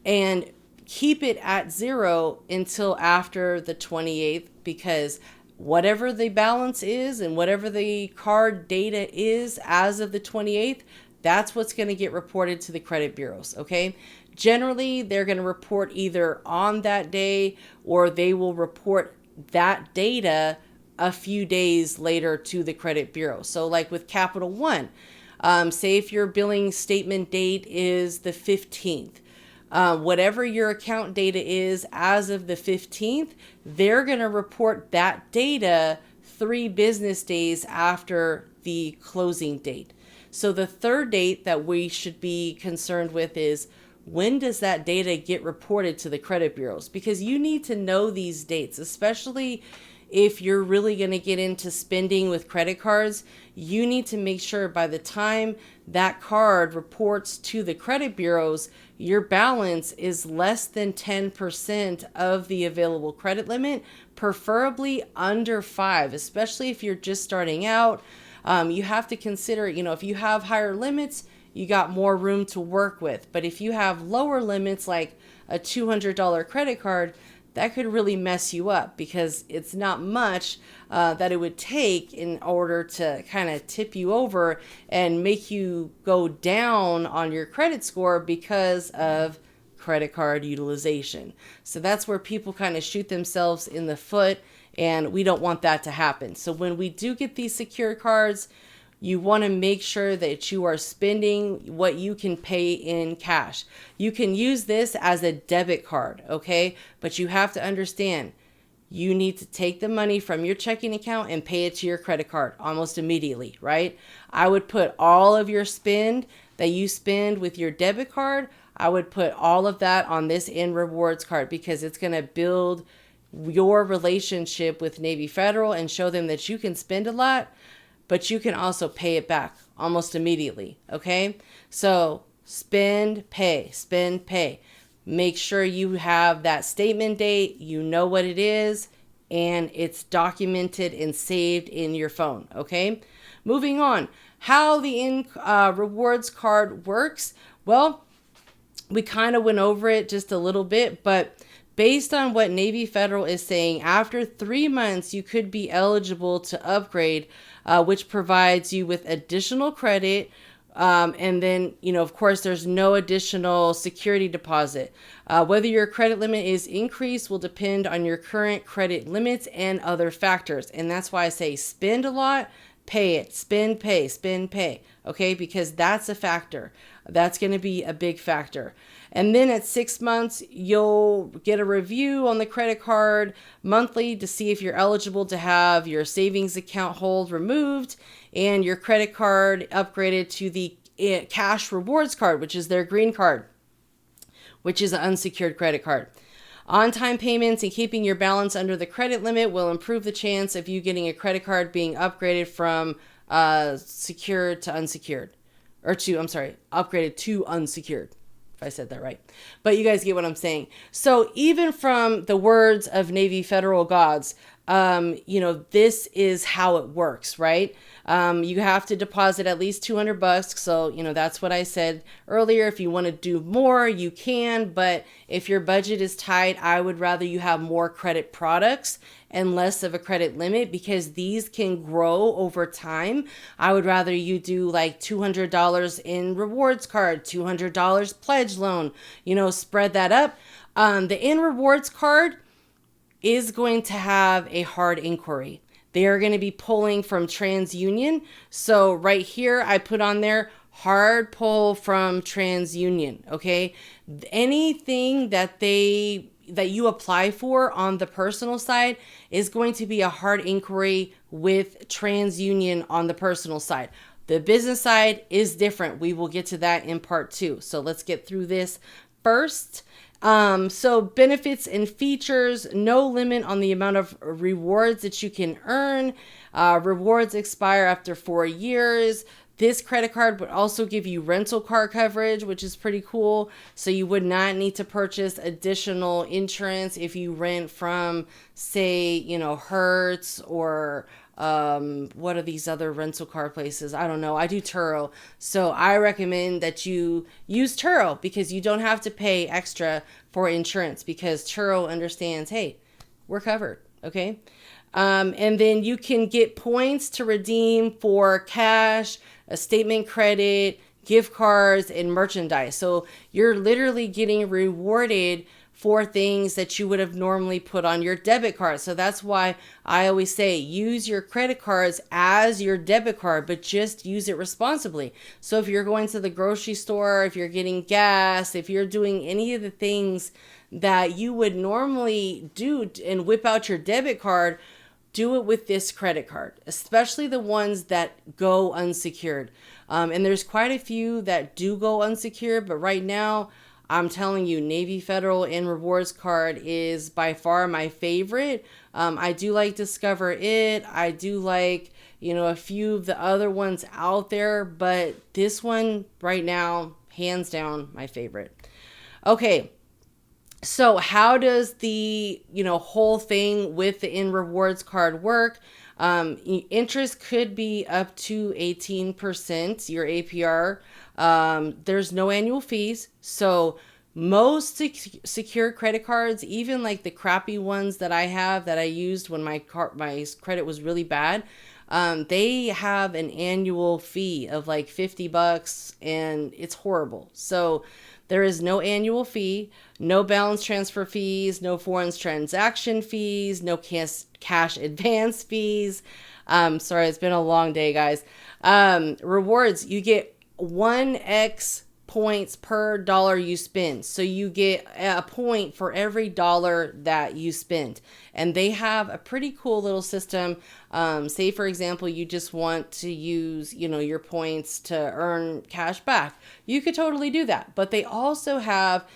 And keep it at 0 until after the 28th, because whatever the balance is and whatever the card data is as of the 28th, that's what's going to get reported to the credit bureaus, okay? Generally, they're going to report either on that day, or they will report that data a few days later to the credit bureau. So like with Capital One, say if your billing statement date is the 15th, whatever your account data is as of the 15th, they're going to report that data 3 business days after the closing date. So the third date that we should be concerned with is, when does that data get reported to the credit bureaus? Because you need to know these dates, especially if you're really going to get into spending with credit cards. You need to make sure by the time that card reports to the credit bureaus, your balance is less than 10% of the available credit limit, preferably under 5, especially if you're just starting out. You have to consider, if you have higher limits, you got more room to work with. But if you have lower limits, like a $200 credit card, that could really mess you up, because it's not much that it would take in order to kind of tip you over and make you go down on your credit score because of credit card utilization. So that's where people kind of shoot themselves in the foot, and we don't want that to happen. So when we do get these secured cards, you want to make sure that you are spending what you can pay in cash. You can use this as a debit card, okay? But you have to understand, you need to take the money from your checking account and pay it to your credit card almost immediately, right? I would put all of your spend that you spend with your debit card, I would put all of that on this N Rewards card, because it's going to build your relationship with Navy Federal and show them that you can spend a lot, but you can also pay it back almost immediately, okay? So spend, pay, spend, pay. Make sure you have that statement date, you know what it is, and it's documented and saved in your phone, okay? Moving on, how the N Rewards card works. Well, we kind of went over it just a little bit, but based on what Navy Federal is saying, after 3 months, you could be eligible to upgrade, which provides you with additional credit. And then, of course, there's no additional security deposit. Whether your credit limit is increased will depend on your current credit limits and other factors. And that's why I say spend a lot, pay it, spend, pay, okay? Because that's a factor. That's going to be a big factor. And then at 6 months, you'll get a review on the credit card monthly to see if you're eligible to have your savings account hold removed and your credit card upgraded to the cash rewards card, which is their green card, which is an unsecured credit card. On-time payments and keeping your balance under the credit limit will improve the chance of you getting a credit card being upgraded from secured to unsecured. Upgraded to unsecured, if I said that right. But you guys get what I'm saying. So even from the words of Navy Federal gods, this is how it works, right? You have to deposit at least $200. So, that's what I said earlier. If you want to do more, you can. But if your budget is tight, I would rather you have more credit products and less of a credit limit, because these can grow over time. I would rather you do like $200 in rewards card, $200 pledge loan, spread that up. The N Rewards card is going to have a hard inquiry. They are going to be pulling from TransUnion. So right here, I put on there hard pull from TransUnion, okay? Anything that you apply for on the personal side is going to be a hard inquiry with TransUnion on the personal side. The business side is different. We will get to that in part 2. So let's get through this first. So benefits and features, no limit on the amount of rewards that you can earn. Rewards expire after 4 years. This credit card would also give you rental car coverage, which is pretty cool. So you would not need to purchase additional insurance if you rent from, say, Hertz or what are these other rental car places? I don't know. I do Turo. So I recommend that you use Turo because you don't have to pay extra for insurance because Turo understands, hey, we're covered. Okay. And then you can get points to redeem for cash, a statement credit, gift cards, and merchandise. So you're literally getting rewarded for things that you would have normally put on your debit card. So that's why I always say use your credit cards as your debit card, but just use it responsibly. So if you're going to the grocery store, if you're getting gas, if you're doing any of the things that you would normally do and whip out your debit card, do it with this credit card, especially the ones that go unsecured. And there's quite a few that do go unsecured, but right now, I'm telling you, Navy Federal and Rewards card is by far my favorite. I do like Discover It. I do like, a few of the other ones out there, but this one right now, hands down, my favorite. Okay. So how does the, whole thing with the In Rewards card work? Interest could be up to 18%, your APR. There's no annual fees. So most secure credit cards, even like the crappy ones that I have that I used when my credit was really bad, they have an annual fee of like $50 and it's horrible. So there is no annual fee, no balance transfer fees, no foreign transaction fees, no cash advance fees. Sorry, it's been a long day, guys. Rewards, you get 1x points per dollar you spend. So you get a point for every dollar that you spend. And they have a pretty cool little system. Say, for example, you just want to use, your points to earn cash back. You could totally do that. But they also have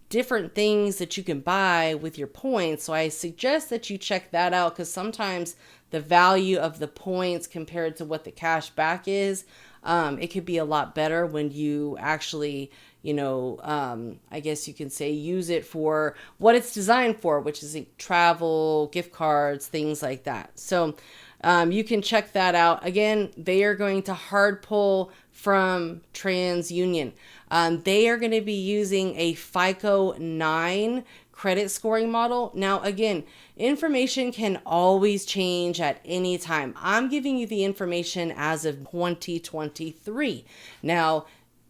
different things that you can buy with your points. So I suggest that you check that out because sometimes the value of the points compared to what the cash back is, it could be a lot better when you actually, I guess you can say use it for what it's designed for, which is like travel, gift cards, things like that. So you can check that out. Again, they are going to hard pull from TransUnion. They are going to be using a FICO 9 credit scoring model. Now, again, information can always change at any time. I'm giving you the information as of 2023. Now,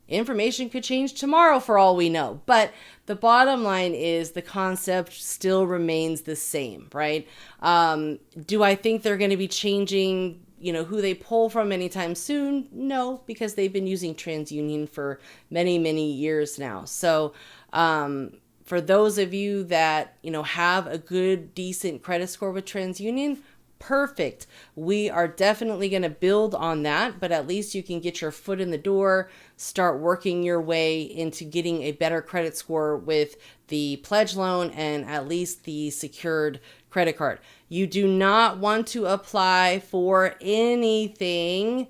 information could change tomorrow for all we know, but the bottom line is the concept still remains the same, right? Do I think they're going to be changing, who they pull from anytime soon? No, because they've been using TransUnion for many, many years now. So, for those of you that, have a good, decent credit score with TransUnion, perfect. We are definitely going to build on that, but at least you can get your foot in the door, start working your way into getting a better credit score with the pledge loan and at least the secured credit card. You do not want to apply for anything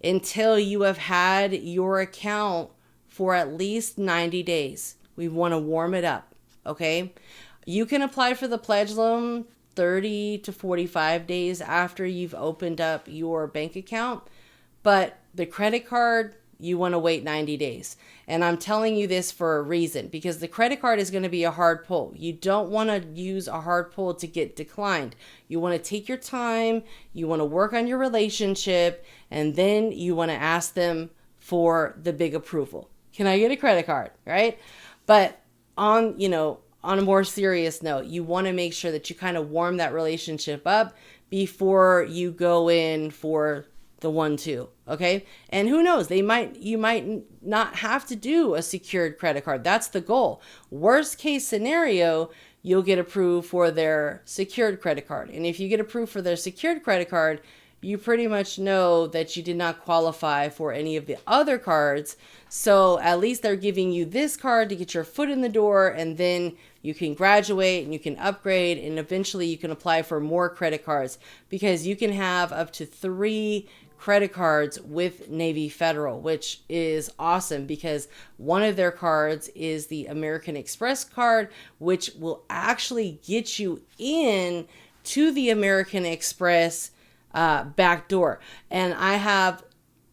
until you have had your account for at least 90 days. We want to warm it up, okay? You can apply for the pledge loan 30 to 45 days after you've opened up your bank account, but the credit card, you want to wait 90 days. And I'm telling you this for a reason, because the credit card is going to be a hard pull. You don't want to use a hard pull to get declined. You want to take your time, you want to work on your relationship, and then you want to ask them for the big approval. Can I get a credit card, right? But on a more serious note, you want to make sure that you kind of warm that relationship up before you go in for the one too. Okay. And who knows, you might not have to do a secured credit card. That's the goal. Worst case scenario, you'll get approved for their secured credit card. And if you get approved for their secured credit card, you pretty much know that you did not qualify for any of the other cards. So at least they're giving you this card to get your foot in the door, and then you can graduate and you can upgrade, and eventually you can apply for more credit cards, because you can have up to 3 credit cards with Navy Federal, which is awesome, because one of their cards is the American Express card, which will actually get you in to the American Express back door. And I have,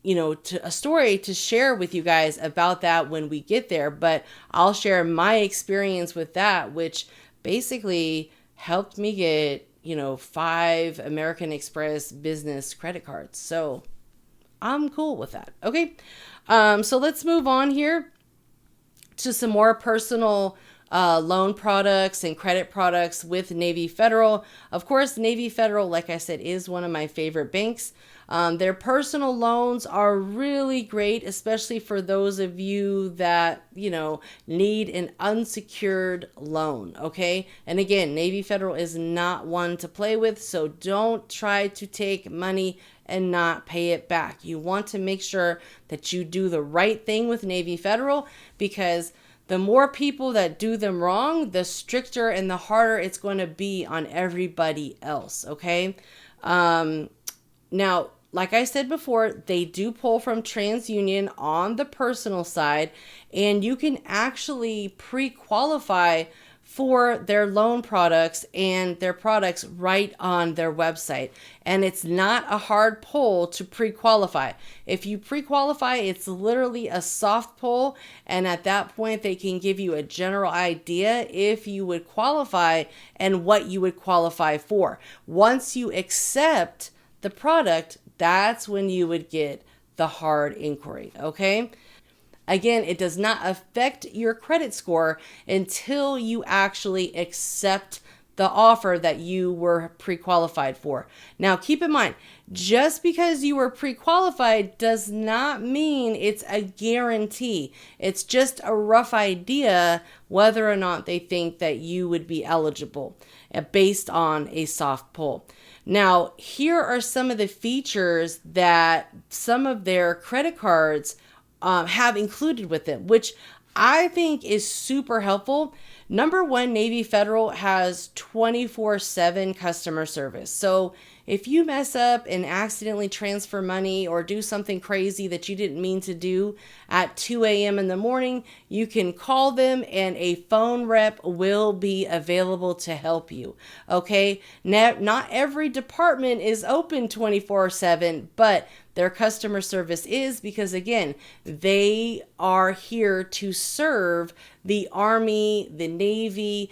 a story to share with you guys about that when we get there, but I'll share my experience with that, which basically helped me get 5 American Express business credit cards. So I'm cool with that. Okay. So let's move on here to some more personal loan products and credit products with Navy Federal. Of course, Navy Federal, like I said, is one of my favorite banks. Their personal loans are really great, especially for those of you that, need an unsecured loan. Okay. And again, Navy Federal is not one to play with. So don't try to take money and not pay it back. You want to make sure that you do the right thing with Navy Federal, because the more people that do them wrong, the stricter and the harder it's going to be on everybody else. Okay. Now, like I said before, they do pull from TransUnion on the personal side, and you can actually pre-qualify for their loan products and their products right on their website. And it's not a hard pull to pre-qualify. If you pre-qualify, it's literally a soft pull. And at that point, they can give you a general idea if you would qualify and what you would qualify for. Once you accept the product, that's when you would get the hard inquiry. Okay. Again, it does not affect your credit score until you actually accept the offer that you were pre-qualified for. Now, keep in mind, just because you were pre-qualified does not mean it's a guarantee. It's just a rough idea whether or not they think that you would be eligible based on a soft pull. Now, here are some of the features that some of their credit cards have included with them, which I think is super helpful. Number one, Navy Federal has 24/7 customer service. So if you mess up and accidentally transfer money or do something crazy that you didn't mean to do at 2 a.m. in the morning, you can call them and a phone rep will be available to help you. Okay. Now, not every department is open 24/7, but their customer service is, because again, they are here to serve the Army, the Navy,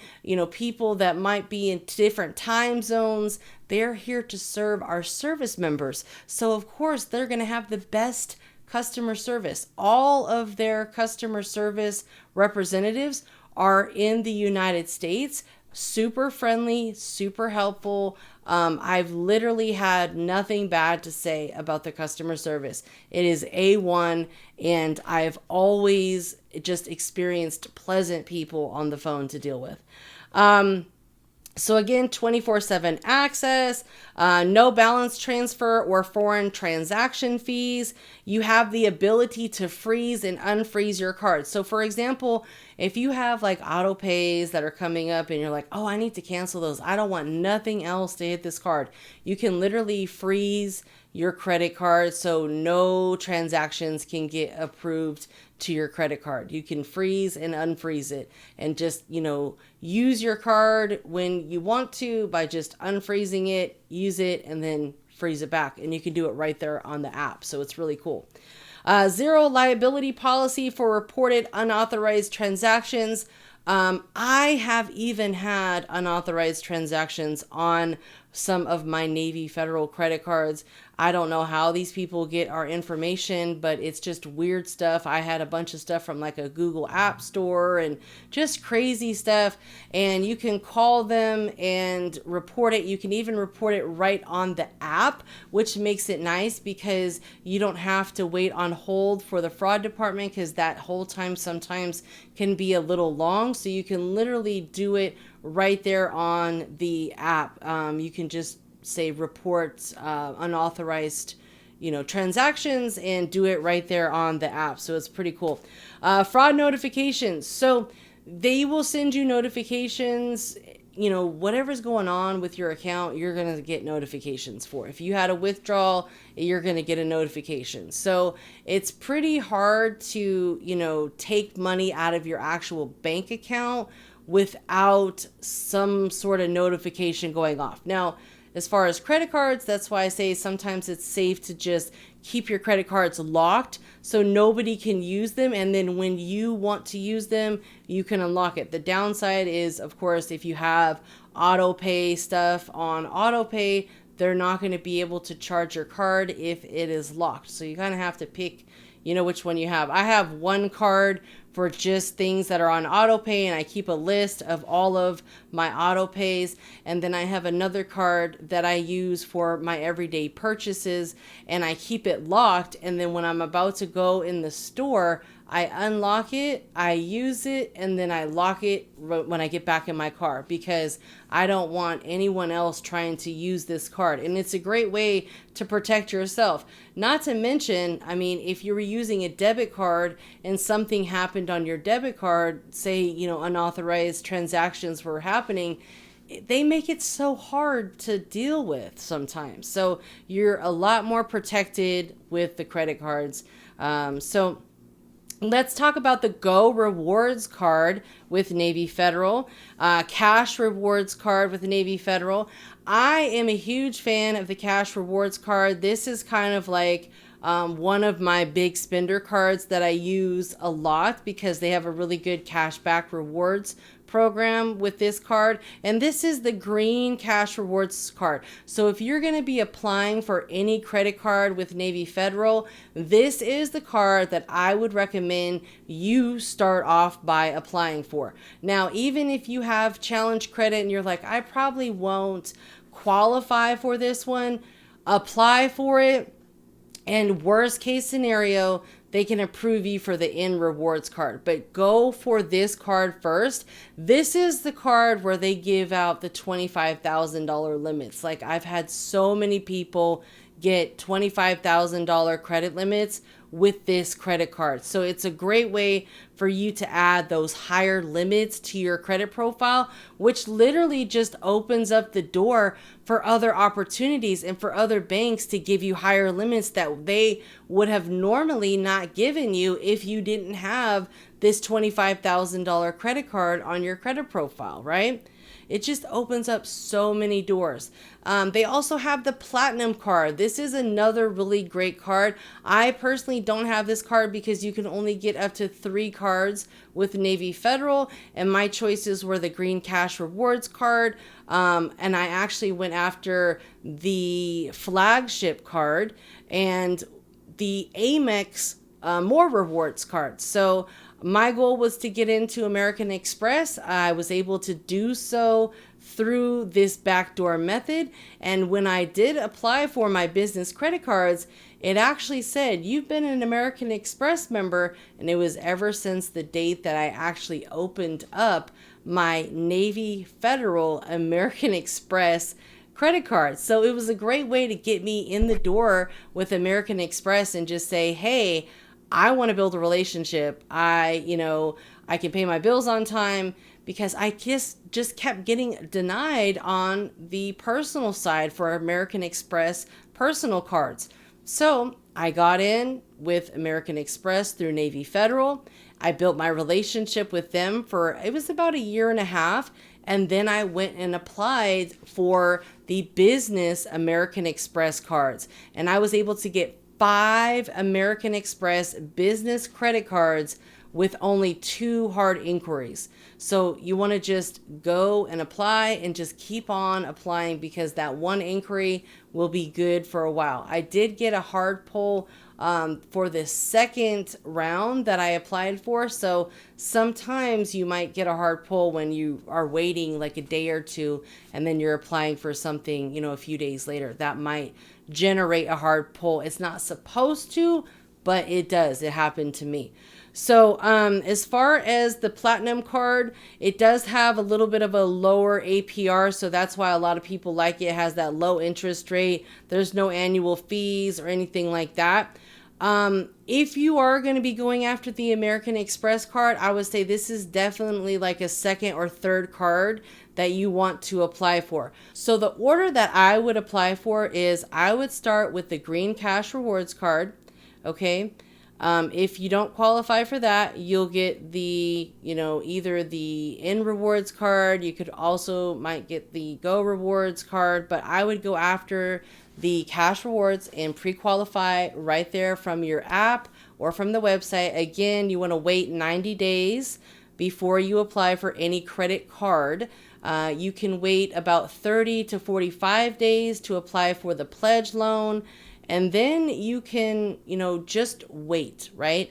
people that might be in different time zones. They're here to serve our service members. So of course, they're going to have the best customer service. All of their customer service representatives are in the United States. Super friendly, super helpful. I've literally had nothing bad to say about the customer service. It is A1, and I've always just experienced pleasant people on the phone to deal with. So again, 24/7 access, no balance transfer or foreign transaction fees. You have the ability to freeze and unfreeze your card. So for example, if you have like auto pays that are coming up and you're like, oh, I need to cancel those, I don't want nothing else to hit this card, you can literally freeze your credit card so no transactions can get approved to your credit card. You can freeze and unfreeze it and just, use your card when you want to by just unfreezing it, use it, and then freeze it back. And you can do it right there on the app. So it's really cool. Zero liability policy for reported unauthorized transactions. I have even had unauthorized transactions on some of my Navy Federal credit cards. I don't know how these people get our information, but it's just weird stuff. I had a bunch of stuff from like a Google App Store and just crazy stuff. And you can call them and report it. You can even report it right on the app, which makes it nice because you don't have to wait on hold for the fraud department, because that whole time sometimes can be a little long. So you can literally do it right there on the app. You can just say report unauthorized transactions and do it right there on the app. So it's pretty cool. Fraud notifications. So they will send you notifications, whatever's going on with your account, you're going to get notifications for. If you had a withdrawal, you're going to get a notification. So it's pretty hard to, take money out of your actual bank account without some sort of notification going off. Now, as far as credit cards, that's why I say sometimes it's safe to just keep your credit cards locked so nobody can use them. And then when you want to use them, you can unlock it. The downside is, of course, if you have auto pay stuff on auto pay, they're not going to be able to charge your card if it is locked. So you kind of have to pick, which one you have. I have one card for just things that are on auto pay, and I keep a list of all of my auto pays. And then I have another card that I use for my everyday purchases, and I keep it locked. And then when I'm about to go in the store, I unlock it, I use it, and then I lock it when I get back in my car, because I don't want anyone else trying to use this card. And it's a great way to protect yourself. Not to mention, if you were using a debit card and something happened on your debit card, say, unauthorized transactions were happening, they make it so hard to deal with sometimes. So you're a lot more protected with the credit cards. So let's talk about the Go Rewards card with Navy Federal, Cash Rewards card with Navy Federal. I am a huge fan of the Cash Rewards card. This is kind of like one of my big spender cards that I use a lot because they have a really good cashback rewards program with this card. And this is the green Cash Rewards card. So if you're going to be applying for any credit card with Navy Federal, this is the card that I would recommend you start off by applying for. Now, even if you have challenge credit and you're like, I probably won't qualify for this one, apply for it. And worst case scenario, they can approve you for the N Rewards card. But go for this card first. This is the card where they give out the $25,000 limits. Like, I've had so many people get $25,000 credit limits with this credit card. So it's a great way for you to add those higher limits to your credit profile, which literally just opens up the door for other opportunities and for other banks to give you higher limits that they would have normally not given you if you didn't have this $25,000 credit card on your credit profile, right? It just opens up so many doors. They also have the Platinum card. This is another really great card. I personally don't have this card because you can only get up to 3 cards with Navy Federal, and my choices were the Green Cash Rewards card, and I actually went after the flagship card and the Amex more rewards cards. So my goal was to get into American Express. I was able to do so through this backdoor method. And when I did apply for my business credit cards, it actually said, you've been an American Express member. And it was ever since the date that I actually opened up my Navy Federal American Express credit card. So it was a great way to get me in the door with American Express and just say, hey, I want to build a relationship. I can pay my bills on time, because I just kept getting denied on the personal side for American Express personal cards. So I got in with American Express through Navy Federal. I built my relationship with them for, it was about 1.5 years. And then I went and applied for the business American Express cards. And I was able to get 5 American Express business credit cards with only 2 hard inquiries. So you want to just go and apply and just keep on applying, because that 1 inquiry will be good for a while. I did get a hard pull for the second round that I applied for. So sometimes you might get a hard pull when you are waiting like a day or two, and then you're applying for something, a few days later. That might generate a hard pull. It's not supposed to, but it does. It happened to me. So as far as the platinum card, it does have a little bit of a lower APR. So that's why a lot of people like it. It has that low interest rate. There's no annual fees or anything like that. If you are going to be going after the American Express card, I would say this is definitely like a second or third card that you want to apply for. So the order that I would apply for is I would start with the Green Cash Rewards card. Okay. If you don't qualify for that, you'll get the, either the N Rewards card. You could also might get the Go Rewards card, but I would go after the Cash Rewards and pre-qualify right there from your app or from the website. Again, you want to wait 90 days before you apply for any credit card. You can wait about 30 to 45 days to apply for the pledge loan. And then you can, just wait, right?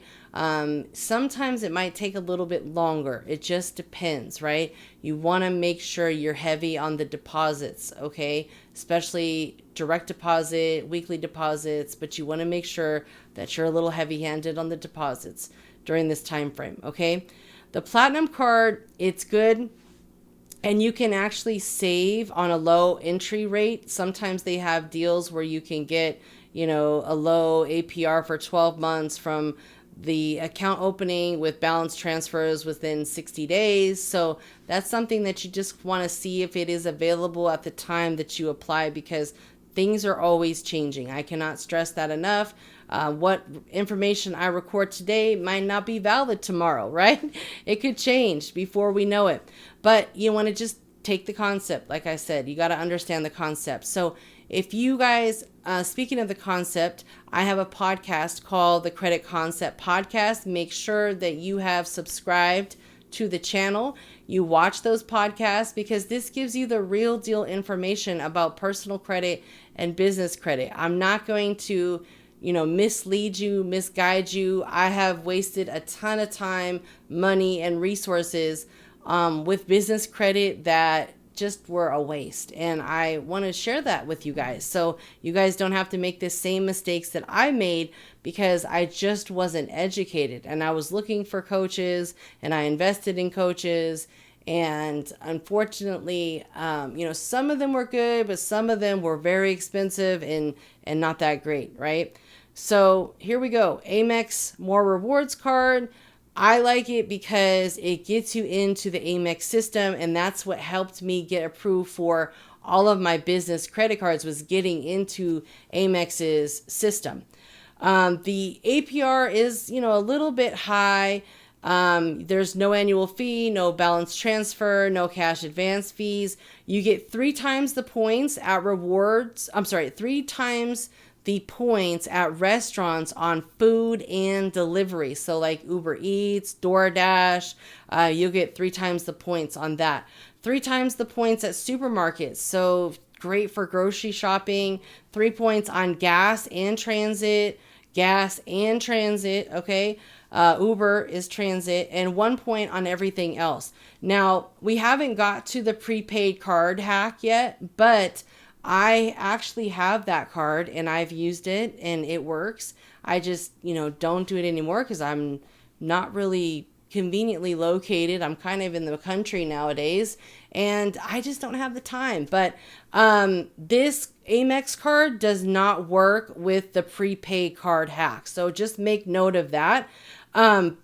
Sometimes it might take a little bit longer. It just depends, right? You want to make sure you're heavy on the deposits, okay? Especially direct deposit, weekly deposits, but you want to make sure that you're a little heavy-handed on the deposits during this time frame, okay? The Platinum card, it's good. And you can actually save on a low entry rate. Sometimes they have deals where you can get, a low APR for 12 months from the account opening with balance transfers within 60 days. So that's something that you just want to see if it is available at the time that you apply, because things are always changing. I cannot stress that enough. What information I record today might not be valid tomorrow, right? It could change before we know it. But you want to just take the concept. Like I said, you got to understand the concept. So if you guys, speaking of the concept, I have a podcast called the Credit Concept Podcast. Make sure that you have subscribed to the channel. You watch those podcasts, because this gives you the real deal information about personal credit and business credit. I'm not going to, mislead you, misguide you. I have wasted a ton of time, money, and resources with business credit that just were a waste. And I want to share that with you guys, so you guys don't have to make the same mistakes that I made, because I just wasn't educated, and I was looking for coaches, and I invested in coaches. And unfortunately, some of them were good, but some of them were very expensive and not that great, right? So here we go. Amex More Rewards card. I like it because it gets you into the Amex system, and that's what helped me get approved for all of my business credit cards, was getting into Amex's system. The APR is, a little bit high. There's no annual fee, no balance transfer, no cash advance fees. You get 3 times the points at rewards. 3 times the points at restaurants on food and delivery. So like Uber Eats, DoorDash, you'll get 3 times the points on that. 3 times the points at supermarkets. So great for grocery shopping. 3 points on gas and transit. Okay. Uber is transit, and 1 point on everything else. Now, we haven't got to the prepaid card hack yet, but I actually have that card and I've used it and it works. I just, don't do it anymore because I'm not really conveniently located. I'm kind of in the country nowadays and I just don't have the time. But this Amex card does not work with the prepaid card hack. So just make note of that.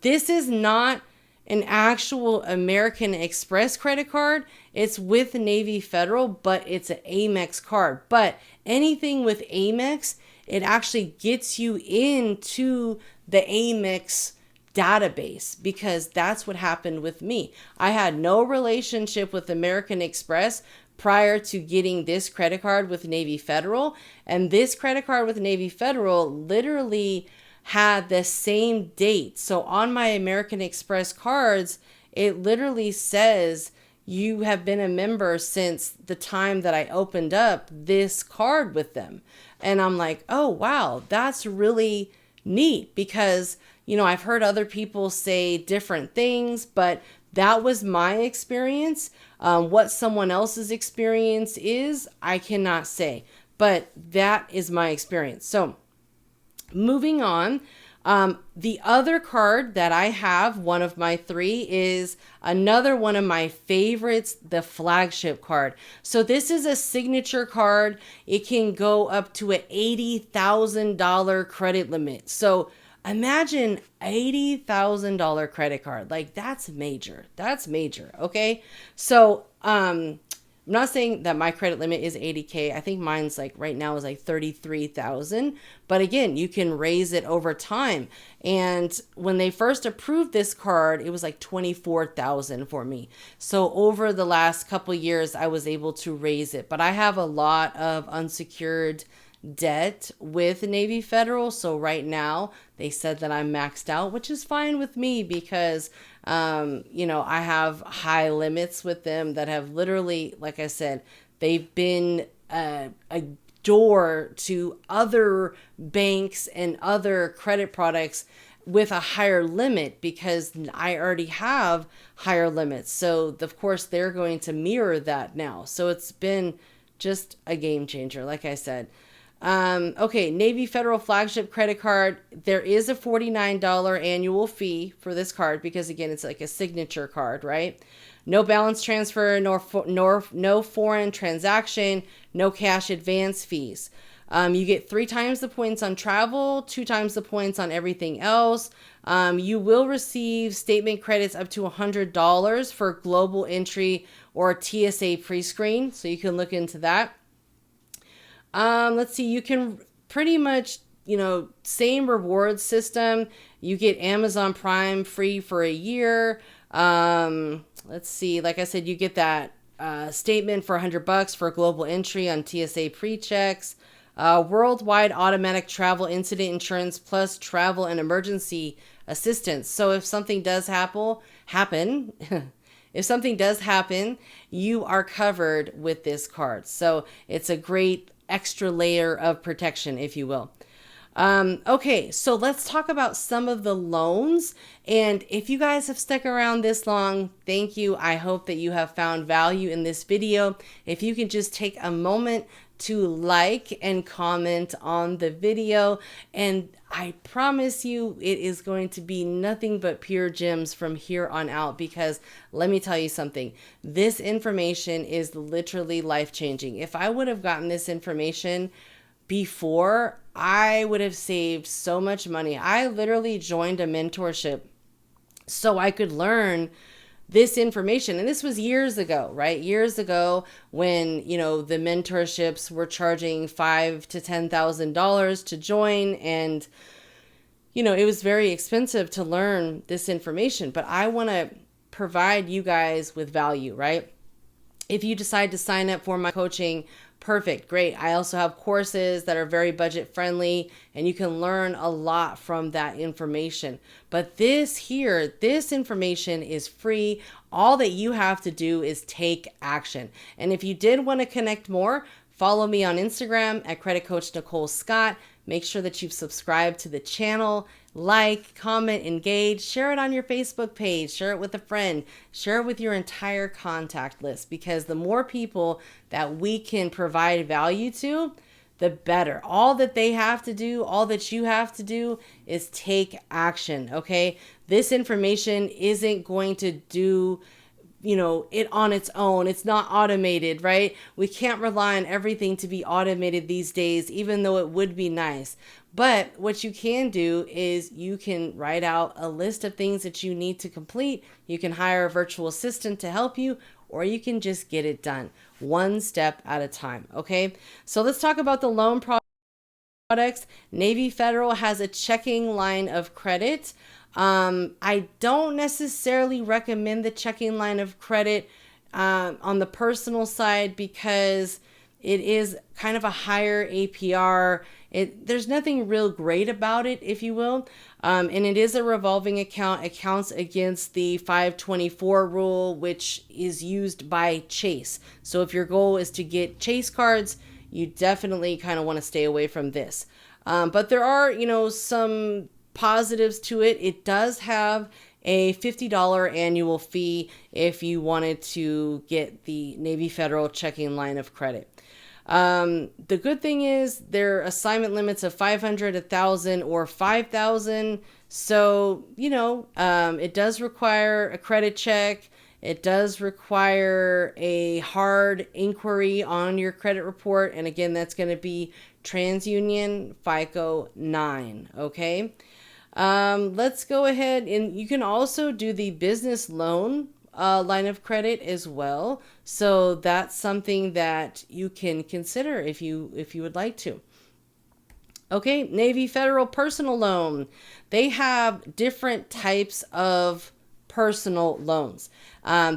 This is not an actual American Express credit card. It's with Navy Federal, but it's an Amex card. But anything with Amex, it actually gets you into the Amex database, because that's what happened with me. I had no relationship with American Express prior to getting this credit card with Navy Federal. And this credit card with Navy Federal literally had the same date. So on my American Express cards, it literally says you have been a member since the time that I opened up this card with them. And I'm like, oh, wow, that's really neat, because, you know, I've heard other people say different things, but that was my experience. What someone else's experience is, I cannot say, but that is my experience. So moving on. The other card that I have, one of my three, is another one of my favorites, the flagship card. So this is a signature card. It can go up to an $80,000 credit limit. So imagine $80,000 credit card. Like, that's major. That's major. Okay. So, I'm not saying that my credit limit is 80K. I think mine's like right now is like 33,000. But again, you can raise it over time. And when they first approved this card, it was like 24,000 for me. So over the last couple years, I was able to raise it. But I have a lot of unsecured debt with Navy Federal. So right now they said that I'm maxed out, which is fine with me, because you know, I have high limits with them that have literally, like I said, they've been a door to other banks and other credit products with a higher limit, because I already have higher limits. So of course they're going to mirror that now. So it's been just a game changer, like I said. Okay, Navy Federal flagship credit card. There is a $49 annual fee for this card, because again, it's like a signature card, right? No balance transfer, no foreign transaction, no cash advance fees. You get 3 times the points on travel, 2 times the points on everything else. You will receive statement credits up to $100 for global entry or TSA pre-screen. So you can look into that. Let's see, you can pretty much, you know, same reward system. You get Amazon Prime free for a year. Let's see, like I said, you get that statement for $100 for global entry on TSA pre-checks. Worldwide automatic travel incident insurance plus travel and emergency assistance. So if something does happen, if something does happen, you are covered with this card. So it's a great extra layer of protection, if you will. Okay, so let's talk about some of the loans. And if you guys have stuck around this long, thank you. I hope that you have found value in this video. If you can just take a moment to like and comment on the video, and I promise you it is going to be nothing but pure gems from here on out, because let me tell you something, this information is literally life-changing. If I would have gotten this information before, I would have saved so much money. I literally joined a mentorship so I could learn this information. And this was years ago, right? Years ago, when, you know, the mentorships were charging $5,000 to $10,000 to join. And, you know, it was very expensive to learn this information, but I want to provide you guys with value, right? If you decide to sign up for my coaching, perfect, great. I also have courses that are very budget friendly, and you can learn a lot from that information. But this information is free. All that you have to do is take action. And if you did want to connect more, follow me on Instagram at Credit Coach Nicole Scott. Make sure that you've subscribed to the channel, like, comment, engage, share it on your Facebook page, share it with a friend, share it with your entire contact list, because the more people that we can provide value to, the better. All that they have to do, all that you have to do is take action, okay? This information isn't going to do, you know, it on its own. It's not automated, right? We can't rely on everything to be automated these days, even though it would be nice. But what you can do is you can write out a list of things that you need to complete. You can hire a virtual assistant to help you, or you can just get it done one step at a time. Okay. So let's talk about the loan products. Navy Federal has a checking line of credit. I don't necessarily recommend the checking line of credit on the personal side, because It is kind of a higher APR. There's nothing real great about it, if you will. And it is a revolving account. It counts against the 524 rule, which is used by Chase. So if your goal is to get Chase cards, you definitely kind of want to stay away from this. But there are, some positives to it. It does have a $50 annual fee if you wanted to get the Navy Federal checking line of credit. The good thing is their assignment limits of 500, 1,000, or 5,000. So, it does require a credit check. It does require a hard inquiry on your credit report. And again, that's going to be TransUnion FICO 9. Okay. Let's go ahead, and you can also do the business loan line of credit as well. So that's something that you can consider if you would like to. Okay, Navy Federal personal loan. They have different types of personal loans.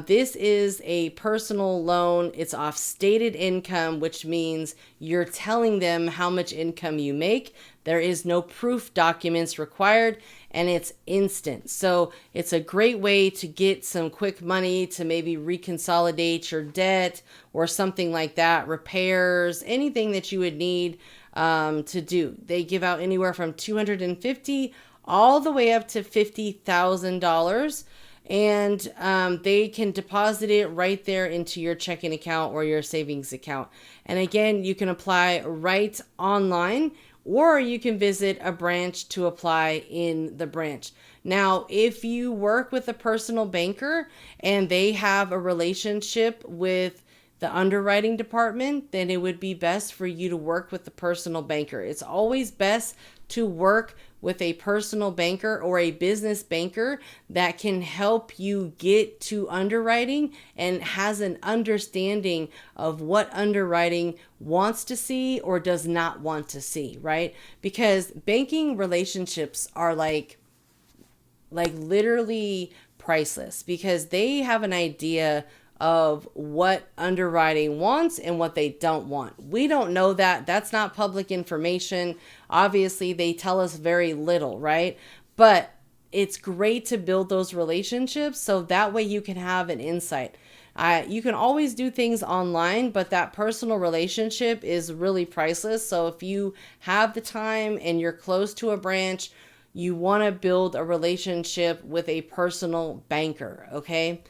This is a personal loan. It's off stated income, which means you're telling them how much income you make. There is no proof documents required, and it's instant. So it's a great way to get some quick money to maybe reconsolidate your debt or something like that, repairs, anything that you would need to do. They give out anywhere from $250 all the way up to $50,000. And they can deposit it right there into your checking account or your savings account. And again, you can apply right online, or you can visit a branch to apply in the branch. Now, if you work with a personal banker and they have a relationship with the underwriting department, then it would be best for you to work with the personal banker. It's always best to work with a personal banker or a business banker that can help you get to underwriting and has an understanding of what underwriting wants to see or does not want to see, right? Because banking relationships are like literally priceless, because they have an idea of what underwriting wants and what they don't want. We don't know that. That's not public information. Obviously, they tell us very little, right? But it's great to build those relationships so that way you can have an insight. You can always do things online, but that personal relationship is really priceless. So if you have the time and you're close to a branch, you want to build a relationship with a personal banker, okay?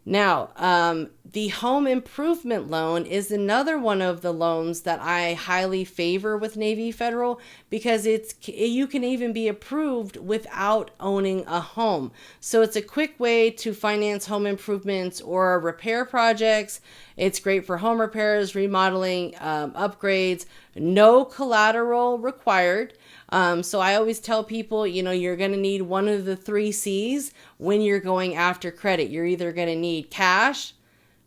Now, the home improvement loan is another one of the loans that I highly favor with Navy Federal, because you can even be approved without owning a home. So it's a quick way to finance home improvements or repair projects. It's great for home repairs, remodeling, upgrades, no collateral required. So I always tell people, you're going to need one of the 3 C's when you're going after credit. You're either going to need cash,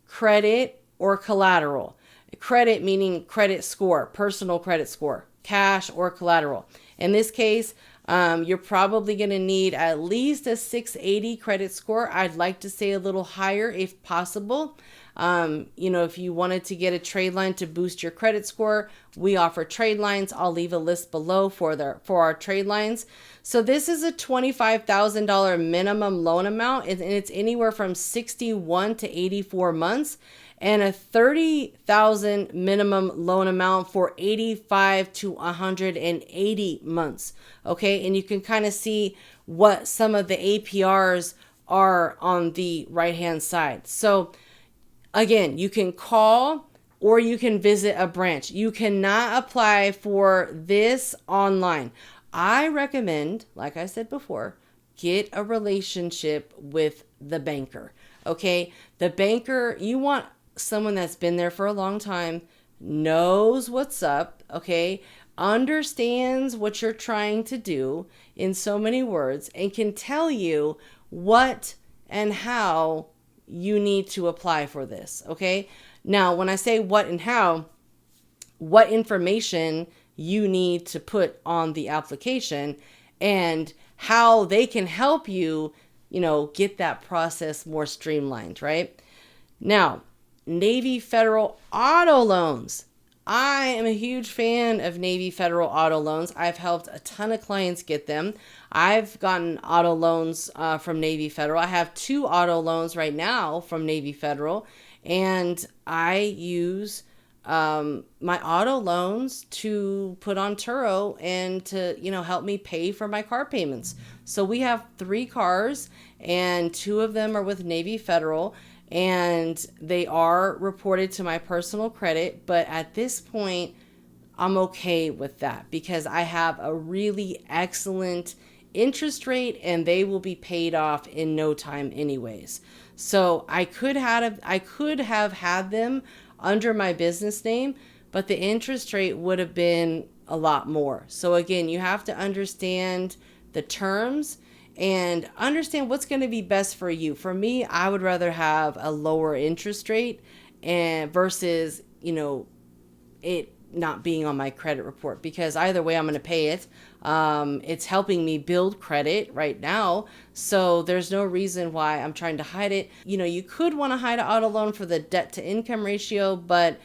credit, or collateral. Credit meaning credit score, personal credit score, cash or collateral. In this case, you're probably going to need at least a 680 credit score. I'd like to say a little higher if possible. If you wanted to get a trade line to boost your credit score, we offer trade lines. I'll leave a list below for our trade lines. So this is a $25,000 minimum loan amount, and it's anywhere from 61 to 84 months, and a $30,000 minimum loan amount for 85 to 180 months. Okay, and you can kind of see what some of the APRs are on the right-hand side. So again, you can call or you can visit a branch. You cannot apply for this online. I recommend, like I said before, get a relationship with the banker. Okay, the banker, you want someone that's been there for a long time, knows what's up, okay, understands what you're trying to do in so many words, and can tell you what and how you need to apply for this, okay? Now, when I say what and how, what information you need to put on the application and how they can help you, get that process more streamlined, right? Now, Navy Federal auto loans. I am a huge fan of Navy Federal auto loans. I've helped a ton of clients get them. I've gotten auto loans from Navy Federal. I have 2 auto loans right now from Navy Federal, and I use my auto loans to put on Turo and to, help me pay for my car payments. So we have 3 cars, and 2 of them are with Navy Federal, and they are reported to my personal credit. But at this point, I'm okay with that because I have a really excellent interest rate and they will be paid off in no time anyways. So I could have had them under my business name, but the interest rate would have been a lot more. So again, you have to understand the terms and understand what's going to be best for you. For me, I would rather have a lower interest rate and versus, it not being on my credit report, because either way I'm going to pay it. It's helping me build credit right now. So there's no reason why I'm trying to hide it. You could want to hide an auto loan for the debt to income ratio, but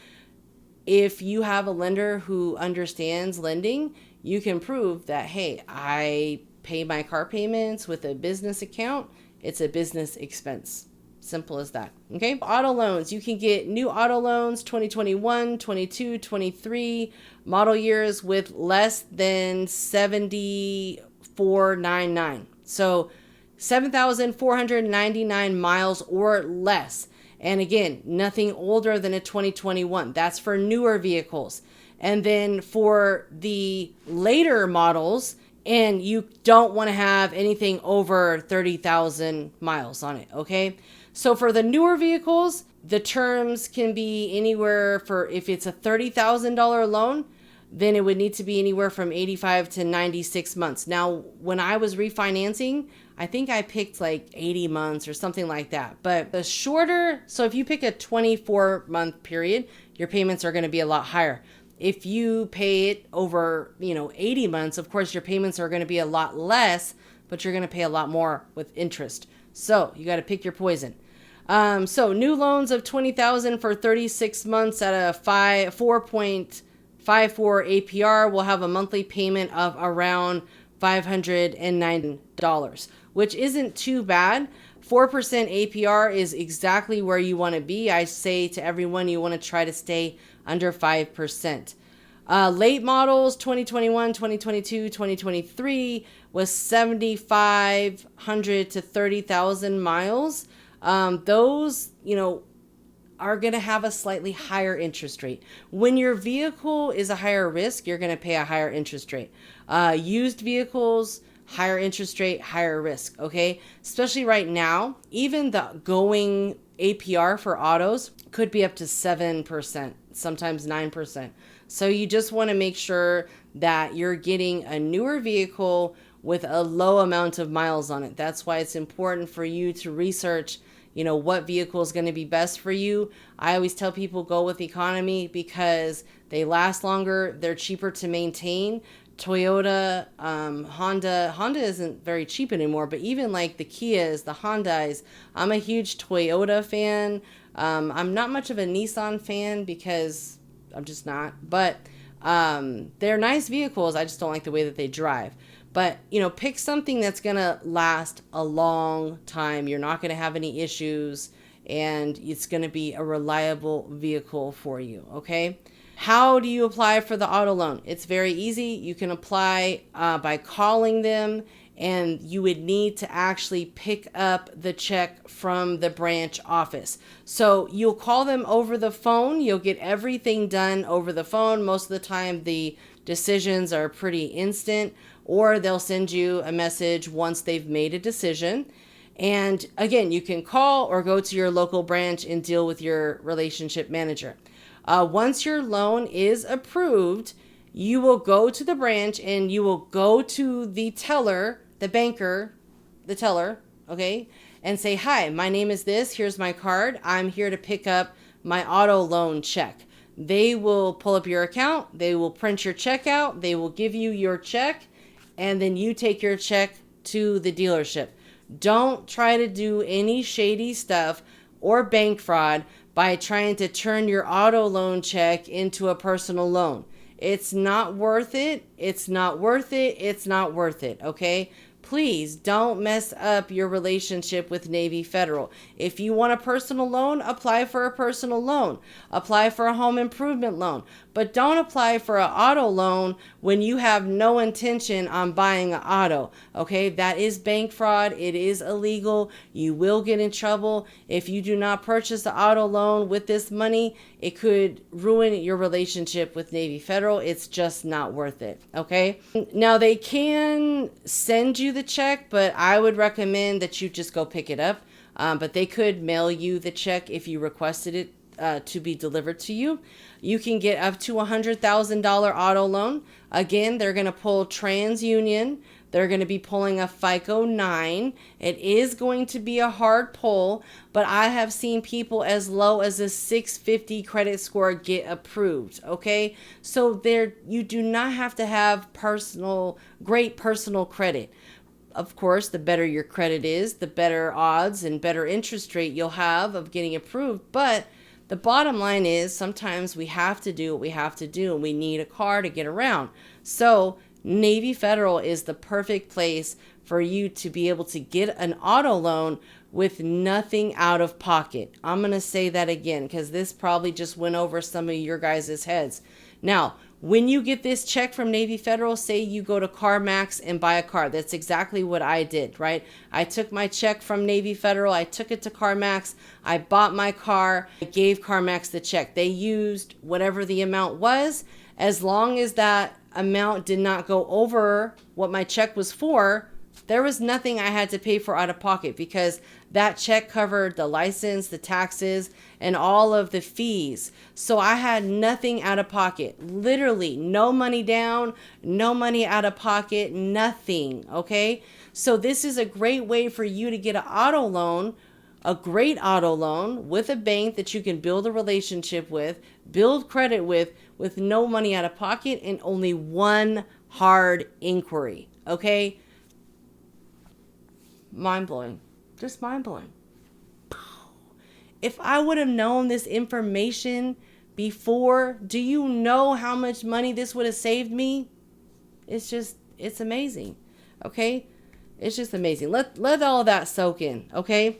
if you have a lender who understands lending, you can prove that, hey, I pay my car payments with a business account. It's a business expense. Simple as that. Okay. Auto loans. You can get new auto loans 2021, 22, 23 model years with less than 7,499. So 7,499 miles or less. And again, nothing older than a 2021. That's for newer vehicles. And then for the later models, and you don't want to have anything over 30,000 miles on it, okay? So for the newer vehicles, the terms can be anywhere for, if it's a $30,000 loan, then it would need to be anywhere from 85 to 96 months. Now, when I was refinancing, I think I picked like 80 months or something like that. But the shorter, so if you pick a 24-month period, your payments are going to be a lot higher. If you pay it over, 80 months, of course, your payments are going to be a lot less, but you're going to pay a lot more with interest. So you got to pick your poison. So new loans of $20,000 for 36 months at a 4.54 APR will have a monthly payment of around $509, which isn't too bad. 4% APR is exactly where you want to be. I say to everyone, you want to try to stay under 5%. Late models, 2021, 2022, 2023 was 7,500 to 30,000 miles. Those, are going to have a slightly higher interest rate. When your vehicle is a higher risk, you're going to pay a higher interest rate. Used vehicles, higher interest rate, higher risk, okay? Especially right now, even the going APR for autos could be up to 7%, sometimes 9%. So you just want to make sure that you're getting a newer vehicle with a low amount of miles on it. That's why it's important for you to research, what vehicle is going to be best for you. I always tell people go with economy because they last longer, they're cheaper to maintain. Toyota, Honda isn't very cheap anymore, but even like the Kias, the Hyundais, I'm a huge Toyota fan. I'm not much of a Nissan fan because I'm just not, but they're nice vehicles. I just don't like the way that they drive. But, pick something that's going to last a long time. You're not going to have any issues, and it's going to be a reliable vehicle for you, okay? How do you apply for the auto loan? It's very easy. You can apply by calling them, and you would need to actually pick up the check from the branch office. So you'll call them over the phone. You'll get everything done over the phone. Most of the time, the decisions are pretty instant, or they'll send you a message once they've made a decision. And again, you can call or go to your local branch and deal with your relationship manager. Once your loan is approved, you will go to the branch and you will go to the teller, the banker, the teller, okay, and say, hi, my name is this. Here's my card. I'm here to pick up my auto loan check. They will pull up your account. They will print your check out. They will give you your check, and then you take your check to the dealership. Don't try to do any shady stuff or bank fraud by trying to turn your auto loan check into a personal loan. It's not worth it. It's not worth it. It's not worth it. Okay? Please don't mess up your relationship with Navy Federal. If you want a personal loan, apply for a personal loan. Apply for a home improvement loan. But don't apply for an auto loan when you have no intention on buying an auto. Okay, that is bank fraud. It is illegal. You will get in trouble. If you do not purchase an auto loan with this money, it could ruin your relationship with Navy Federal. It's just not worth it. Okay, now they can send you the check, but I would recommend that you just go pick it up. But they could mail you the check if you requested it to be delivered to you. You can get up to $100,000 auto loan. Again, they're going to pull TransUnion. They're going to be pulling a FICO 9. It is going to be a hard pull, but I have seen people as low as a 650 credit score get approved. Okay, so there, you do not have to have great personal credit. Of course, the better your credit is, the better odds and better interest rate you'll have of getting approved. But the bottom line is sometimes we have to do what we have to do, and we need a car to get around. So Navy Federal is the perfect place for you to be able to get an auto loan with nothing out of pocket. I'm going to say that again because this probably just went over some of your guys' heads. Now, when you get this check from Navy Federal, say you go to CarMax and buy a car. That's exactly what I did, right? I took my check from Navy Federal. I took it to CarMax. I bought my car. I gave CarMax the check. They used whatever the amount was. As long as that amount did not go over what my check was for, there was nothing I had to pay for out of pocket because that check covered the license, the taxes, and all of the fees. So I had nothing out of pocket. Literally, no money down, no money out of pocket, nothing. Okay? So this is a great way for you to get an auto loan, a great auto loan with a bank that you can build a relationship with, build credit with no money out of pocket and only one hard inquiry. Okay? Mind-blowing. Just mind-blowing. If I would have known this information before, do you know how much money this would have saved me? It's amazing. Okay? It's just amazing. Let all of that soak in. Okay?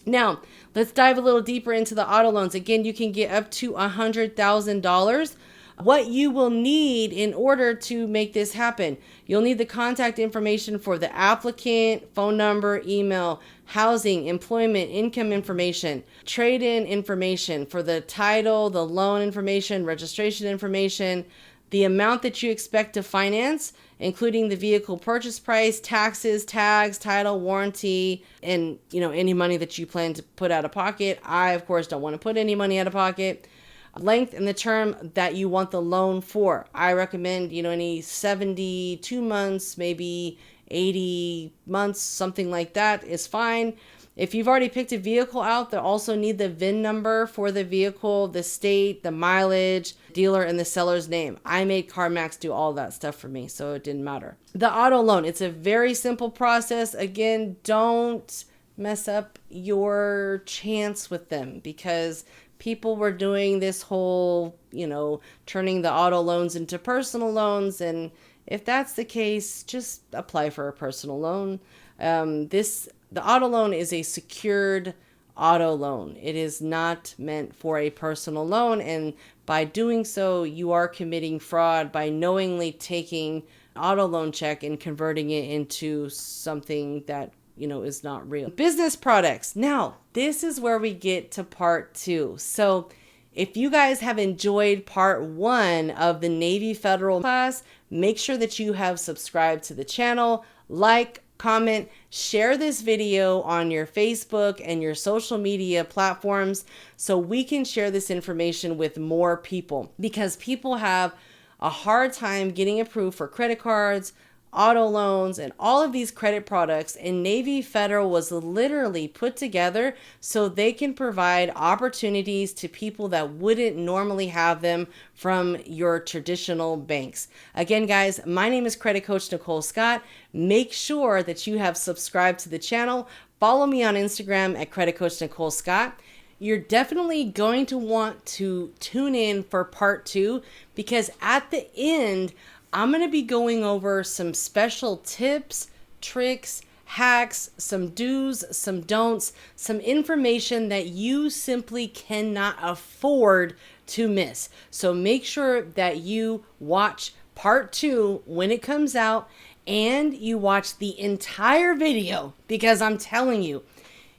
Now, let's dive a little deeper into the auto loans. Again, you can get up to $100,000. What you will need in order to make this happen, you'll need the contact information for the applicant, phone number, email, housing, employment, income information, trade-in information for the title, the loan information, registration information, the amount that you expect to finance, including the vehicle purchase price, taxes, tags, title, warranty, and any money that you plan to put out of pocket. I, of course, don't want to put any money out of pocket. Length and the term that you want the loan for. I recommend, any 72 months, maybe 80 months, something like that is fine. If you've already picked a vehicle out, they'll also need the VIN number for the vehicle, the state, the mileage, dealer, and the seller's name. I made CarMax do all that stuff for me, so it didn't matter. The auto loan, it's a very simple process. Again, don't mess up your chance with them because people were doing this whole, turning the auto loans into personal loans. And if that's the case, just apply for a personal loan. The auto loan is a secured auto loan. It is not meant for a personal loan. And by doing so, you are committing fraud by knowingly taking auto loan check and converting it into something that is not real. Business products. Now, this is where we get to part 2. So if you guys have enjoyed part 1 of the Navy Federal class, make sure that you have subscribed to the channel, like, comment, share this video on your Facebook and your social media platforms so we can share this information with more people because people have a hard time getting approved for credit cards, auto loans, and all of these credit products, and Navy Federal was literally put together so they can provide opportunities to people that wouldn't normally have them from your traditional banks. Again, guys, my name is Credit Coach Nicole Scott. Make sure that you have subscribed to the channel. Follow me on Instagram at Credit Coach Nicole Scott. you're definitely going to want to tune in for part 2, because at the end, I'm going to be going over some special tips, tricks, hacks, some do's, some don'ts, some information that you simply cannot afford to miss. So make sure that you watch part 2 when it comes out, and you watch the entire video, because I'm telling you,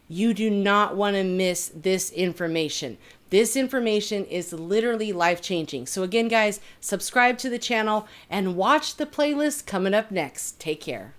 you do not want to miss this information. This information is literally life-changing. So again, guys, subscribe to the channel and watch the playlist coming up next. Take care.